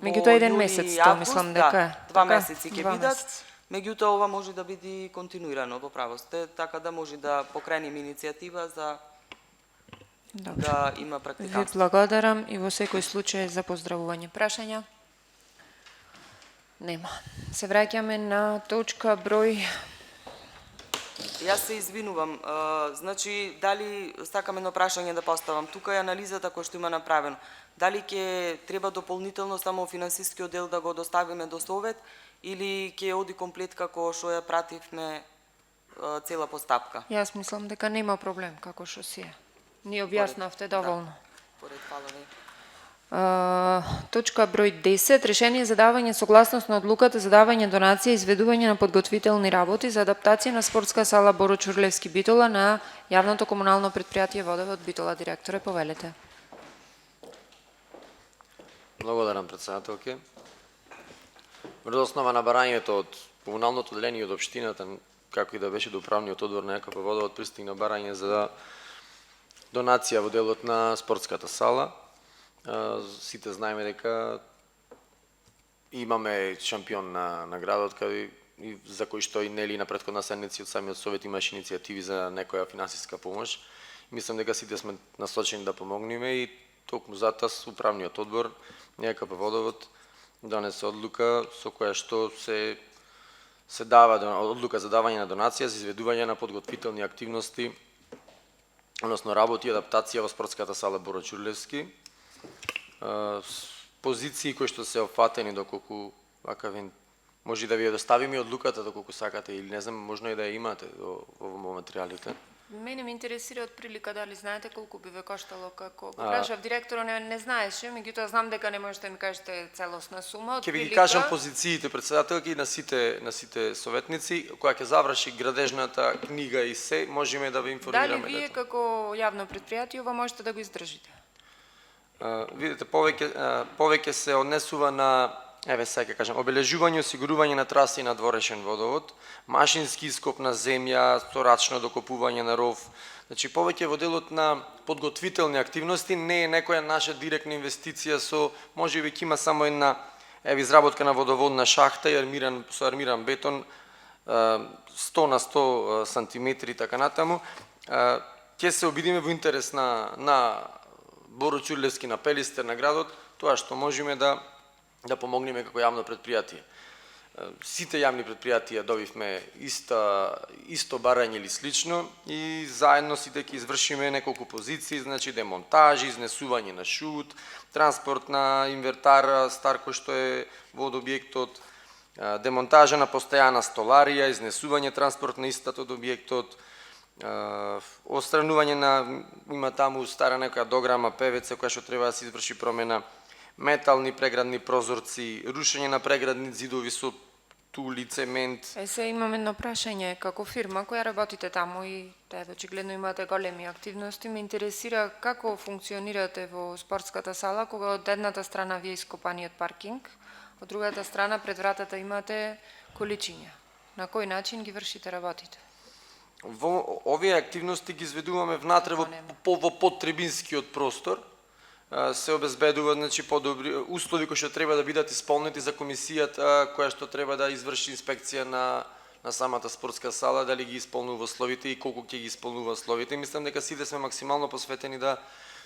Меѓутоа еден месец, тоа мислам дека е. 2 месеци ќе бидат. Меѓутоа ова може да биде континуирано, во право сте, така да може да покренеме иницијатива за да има практиканство. Ви благодарам и во секој случај за поздравување. Прашања? Нема. Се враќаме на точка број... Јас се извинувам. Значи, дали сакам едно прашање да поставам? Тука е анализата која што има направено. Дали ќе треба дополнително само финансискиот дел да го доставиме до Совет или ќе оди комплет како што ја пративме цела постапка? Јас мислам дека нема проблем како што си е. Ни објаснавте доволно. Поред, фала ви. Точка број 10. Решение за давање согласност на одлуката за давање донација и изведување на подготвителни работи за адаптација на спортска сала Боро Чурлевски Битола на јавното комунално предпријатие Водовод Битола. Директоре, повелете. Благодарам, председателке. Врз основа на барањето од комуналното одделение од општината, како и да беше до управниот одбор на ЕКП Водовод, пристигна барање за донација во делот на спортската сала. Сите знаеме дека имаме шампион на градот, и за кој што и нели на претходна седница од самиот совет имаше иницијативи за некоја финансиска помош. Мислам дека сите сме насочени да помогнеме и токму затоа управниот одбор НКП Водовод донесе одлука со која што се дава одлука за давање на донација за изведување на подготвителни активности, односно работи и адаптација во спортската сала Боро Ќурлевски. Позиции кои што се опфатени доколку може да ви ја доставиме одлуката доколку сакате или не знам, можно и да ја имате во материјалите. Мене ме интересира од прилика дали знаете колку би ве коштало, како прашав директорот не знаеше, меѓутоа знам дека не можете да ми кажете целосна сума. Ќе ви ги кажам позициите председателки на сите советници, кога ќе заврши градежната книга и се, можеме да ве информираме. Дали вие како јавно предпријатие ова можете да го издржите? Видите, повеќе се однесува на сега кажам, обележување и осигурување на траси на дворешен водовод, машински ископ на земја, сорачно докопување на ров. Значи, повеќе во делот на подготвителни активности, не е некоја наша директна инвестиција со, можеби ќе има само една изработка на водоводна шахта и со армиран бетон, 100 на 100 сантиметри и така натаму. Ќе се обидиме во интерес на Боро Ќурлевски, на Пелистер, на градот, тоа што можеме да помогнеме како јавно предпријатие. Сите јавни предпријатија добивме исто барање или слично и заедно сите ќе извршиме неколку позиции, значи демонтажи, изнесување на шут, транспорт на инвертар стар кој што е во објектот, демонтажа на постојана столарија, изнесување транспорт на истата од објектот, отстранување има таму стара некоја дограма ПВЦ која што треба да се изврши промена, метални преградни прозорци, рушење на преградни зидови со тули, цемент. Се имам едно прашање, како фирма која работите таму и очигледно имате големи активности, ме интересира како функционирате во спортската сала кога од едната страна ви е ископаниот паркинг, од другата страна пред вратата имате количиња. На кој начин ги вршите работите? Во овие активности ги изведуваме внатре во потребинскиот простор, се обезбедува подобри услови кои што треба да бидат исполнети за комисијата која што треба да изврши инспекција на самата спортска сала, дали ги исполнува условите и колку ќе ги исполнува условите. Мислам дека сите сме максимално посветени да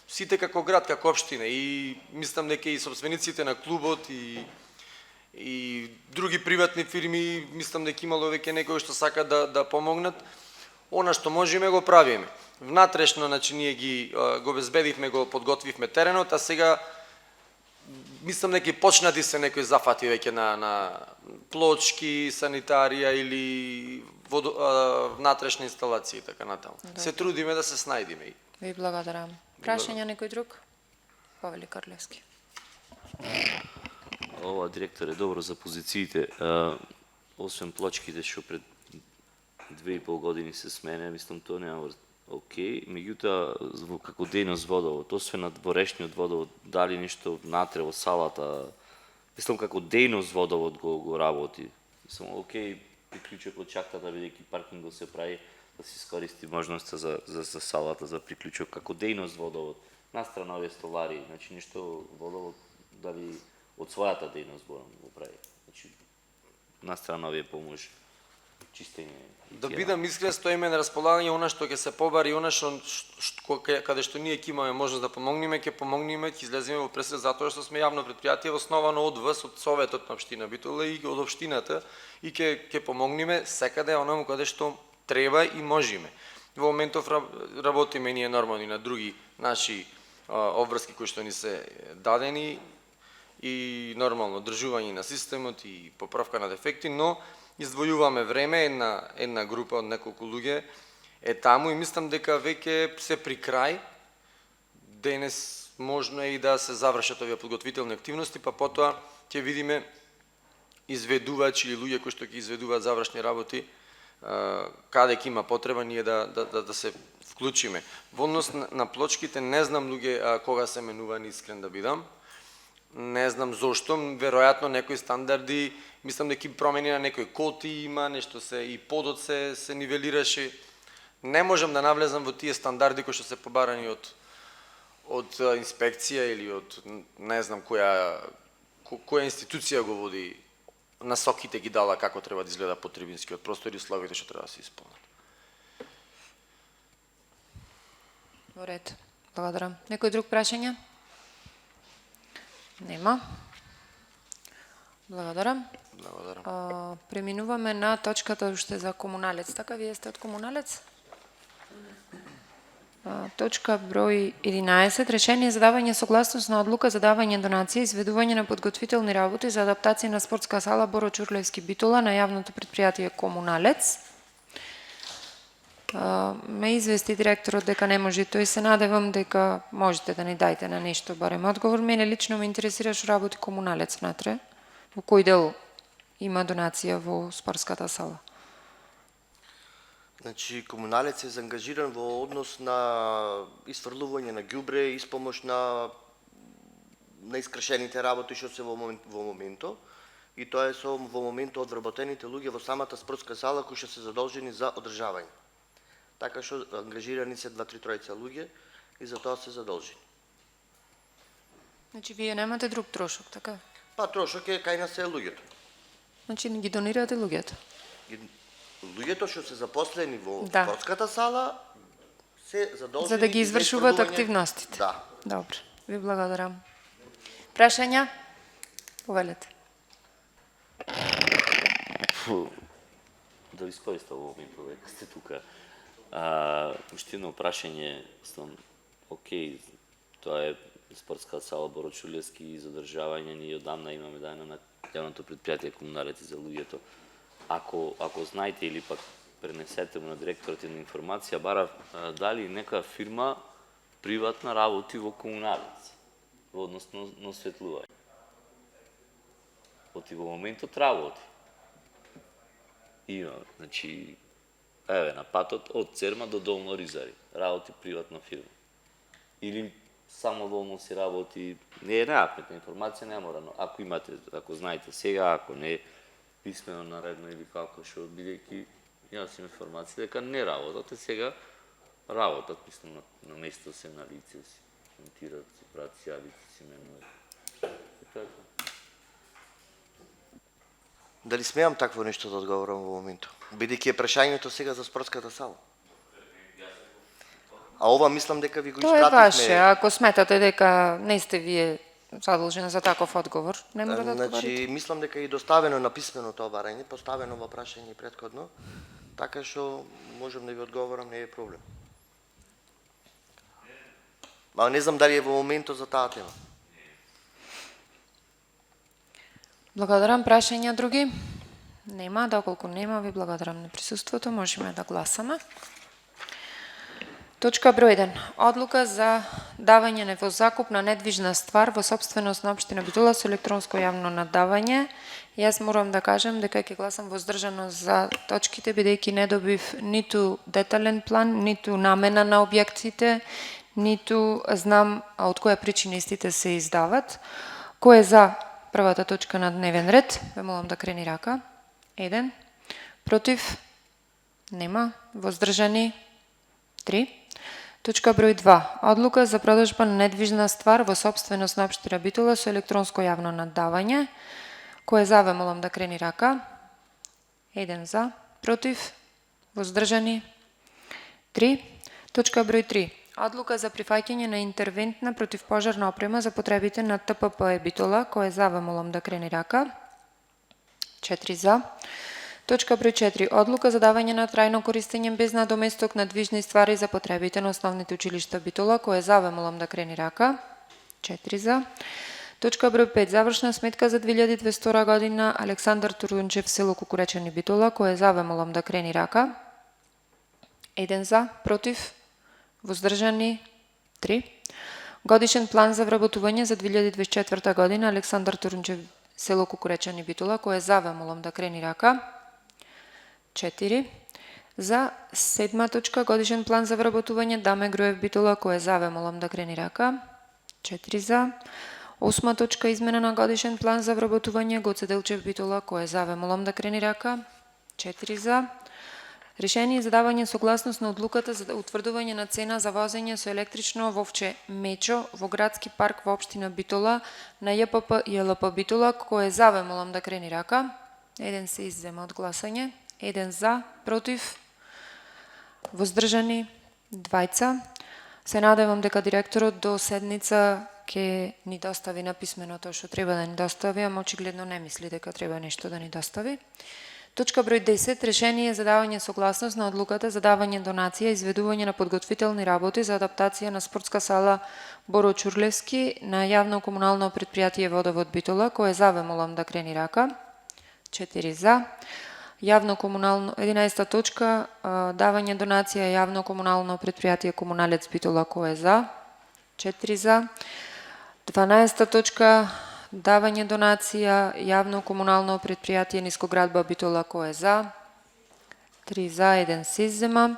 сите како град, како општина и мислам дека и собствениците на клубот и други приватни фирми, мислам дека имало веќе некои што сакаат да помогнат. Она што можеме го правиме. Внатрешно, ние го обезбедивме, го подготвивме теренот, а сега мислам дека почнати се некои зафати веќе на плочки, санитарија или внатрешни инсталации и така натаму. Се трудиме да се снајдиме. Ви благодарам. Прашање некој друг? Павел Карлевски. Ова директор е добро за позициите. Освен плочките што пред 2,5 години се смене, мислам тоа нема окей, меѓутоа како дејност водовод, освен на дворешниот водовод, дали нешто внатре во салата, мислам како дејност водовод го работи. Мислам, окей, приклучок од чактата, бидејќи паркингот се прави, да се искористи можноста за салата, за приклучок, како дејност водовод. Настрана овие столари, значи нешто водовод, дали од својата дејност го прави. Значи, настрана овие помош, чистење. Да бидам искрен, стоиме на располагање она што ќе се побари, она каде што ние ќе имаме можност да помогнеме, ќе излеземе во пресред затоа што сме јавно предпријатие основано од ВС, од Советот на општина Битола и од општината и ќе помогнеме секаде онаму каде што треба и можеме. Во моментов работиме ние нормално и на други наши обврски кои што ни се дадени и нормално одржување на системот и поправка на дефекти, но издвојуваме време, една група од неколку луѓе е таму и мислам дека веќе се при крај. Денес можно е и да се завршат овие подготвителни активности, па потоа ќе видиме изведувачи или луѓе кои што ќе изведуваат завршни работи, каде ќе има потреба ние да се вклучиме. Во однос на плочките не знам луѓе кога се менувани, искрен да бидам. Не знам зошто, веројатно некои стандарди, мислам дека промени на некои коти има, нешто и подот се нивелираше. Не можам да навлезам во тие стандарди кои што се побарани од инспекција или од не знам која институција го води насоките ги дала како треба да изгледа потребинскиот простор и условите што треба да се исполнат. Во ред. Благодарам. Некој друг прашање? Нема. Благодарам. Благодарам. Преминуваме на точката уште за комуналец. Така, вие сте од комуналец? Точка број 11. Решение за давање согласност на одлука за давање донација и изведување на подготвителни работи за адаптација на спортска сала Боро Чурлевски Битола на јавното предпријатие Комуналец. Ме извести директорот дека не може, тој се надевам дека можете да ни дајте на нешто барем одговор. Мене лично ме интересира што работи Комуналец внатре. Во кој дел има донација во спортската сала? Значи, Комуналец е заангажиран во однос на исфрлување на ѓубре, испомош на искршените работи што се во моментот. И тоа е со во моментот одвработените луѓе во самата спортска сала кои што се задолжени за одржавање. Така што ангажирани се 2-3 тројца луѓе и за тоа се задолжени. Значи, вие немате друг трошок, така? Па трошок е кај нас се луѓето. Значи, ги донирате луѓето? Луѓето што се запослени во спортската сала се задолжени за да ги извршуваат активностите. Да. Добро. Ви благодарам. Прашања? Повелете. Да искористам во моментот дека сте тука. Уште едно прашање, окей, тоа е спортска сала Боро Чурлевски и задржавање, ние одамна имаме дајано на јавното предпријатие Комуналец за луѓето. Ако знаете или пак пренесете му на директорот една информација, барав дали нека фирма приватна работи во Комуналец во однос на осветлување. Оти во моментот работи. Има, значи, еве на патот од Церма до Долно Ризари работи приватна фирма. Или само волно си работи, не е неапетна информација, не мора, но ако имате, ако знаете сега, ако не писмено наредно или како што, бидејќи јас имам информација дека не работат, сега работат, мислам, на место се на лице, си монтират, си прават сјалици, си менуваат. Дали смеам такво нешто да одговорам во моментот? Бидејќи е прашањето сега за спортската сала. А ова мислам дека ви го испративме. Тоа е ваше, ако сметате дека не сте вие задолжени за таков одговор, не мора да одговорите. Значи, мислам дека е доставено на писмено тоа барање, поставено во прашање претходно, така што можам да ви одговорам, не е проблем. Ма не знам дали е во моментот за таа тема. Благодарам. Прашања други? Нема. Доколку нема, ви благодарам на присуството. Можеме да гласаме. Точка број 1. Одлука за давање во закуп на недвижна ствар во сопственост на општина Битола со електронско јавно наддавање. Јас морам да кажам дека ќе гласам воздржано за точките, бидејќи не добив ниту детален план, ниту намена на објектите, ниту знам од која причина истите се издават. Кој е за првата точка на дневен ред? Ве молам да крени рака. 1. Против? Нема. Воздржани? 3. Точка број 2. Одлука за продажба на недвижна ствар во сопственост на општина Битола со електронско јавно наддавање. Кој е за, ве молам да крени рака. 1 за. Против? Воздржани? 3. Точка број 3. Одлука за прифаќање на интервентна противпожарна опрема за потребите на ТПП Битола. Кој е за, ве молам да крени рака. 4 за. Точка број 4. Одлука за давање на трајно користење без надоместок на движни ствари за потребите на основните училишта Битола. Кој е за, ве молам да крени рака. 4 за. Точка број 5. Завршна сметка за 2022 година Александар Турунчев, село Кукуречани Битола. Кој е за, ве молам да крени рака. 1 за. Против? Воздржани? 3. Годишен план за вработување за 2024 година Александар Турунчев, село Кукуречани Битола. Кој е за, ве молам да крени рака. 4. За 7 точка годишен план за вработување Даме Груев Битола. Кој е за, ве молам да крени рака. 4 за. 8 точка измена на годишен план за вработување Гоце Делчев Битола. Кој е за, ве молам да крени рака. 4 за. Решение за давање согласност на одлуката за утврдување на цена за возење со електрично вовче Мечо во градски парк во општина Битола на ЈПП и ЛП Битола, кој е за, ве молам да крени рака. Еден се иззема од гласање, еден за, против, воздржани, двајца. Се надевам дека директорот до седница ќе ни достави написмено тоа што треба да ни достави, ама очигледно не мисли дека треба нешто да ни достави. Точка број 10. Решение за давање согласност на одлуката за давање донација и изведување на подготвителни работи за адаптација на спортска сала Боро Чурлевски на јавно комунално предпријатие Водовод Битола, кој е за, ве молам да крени рака. 4 за. Јавно комунално 11 точка давање донација јавно комунално предпријатие Комуналец Битола, кој е за. 4 за. 12 точка давање донација јавно комунално предпријатие Нискоградба Битола, кој е за. 3 за, 1 се иззема.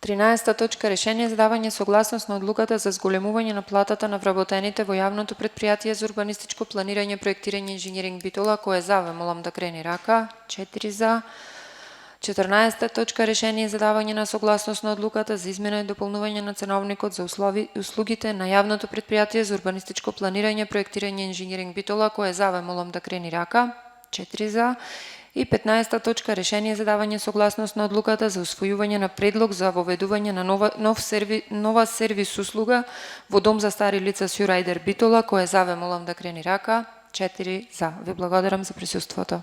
13 точка решение за давање согласност на одлуката за зголемување на платата на вработените во јавното предпријатие за урбанистичко планирање, проектирање и инженеринг Битола, кој е за, ве молам да крени рака. 4 за. 14 точка решение за давање на согласност на одлуката за измена и дополнување на ценовникот за услугите на јавното предпријатие за урбанистичко планирање, проектирање и инженеринг Битола, кој е за, ве молам да крени рака. 4 за. И 15 точка решение за давање согласност на одлуката за усвојување на предлог за воведување на нова сервис услуга во дом за стари лица Сјурайдер Битола, кој е за, ве молам да крени рака. 4 за. Ви благодарам за присуството.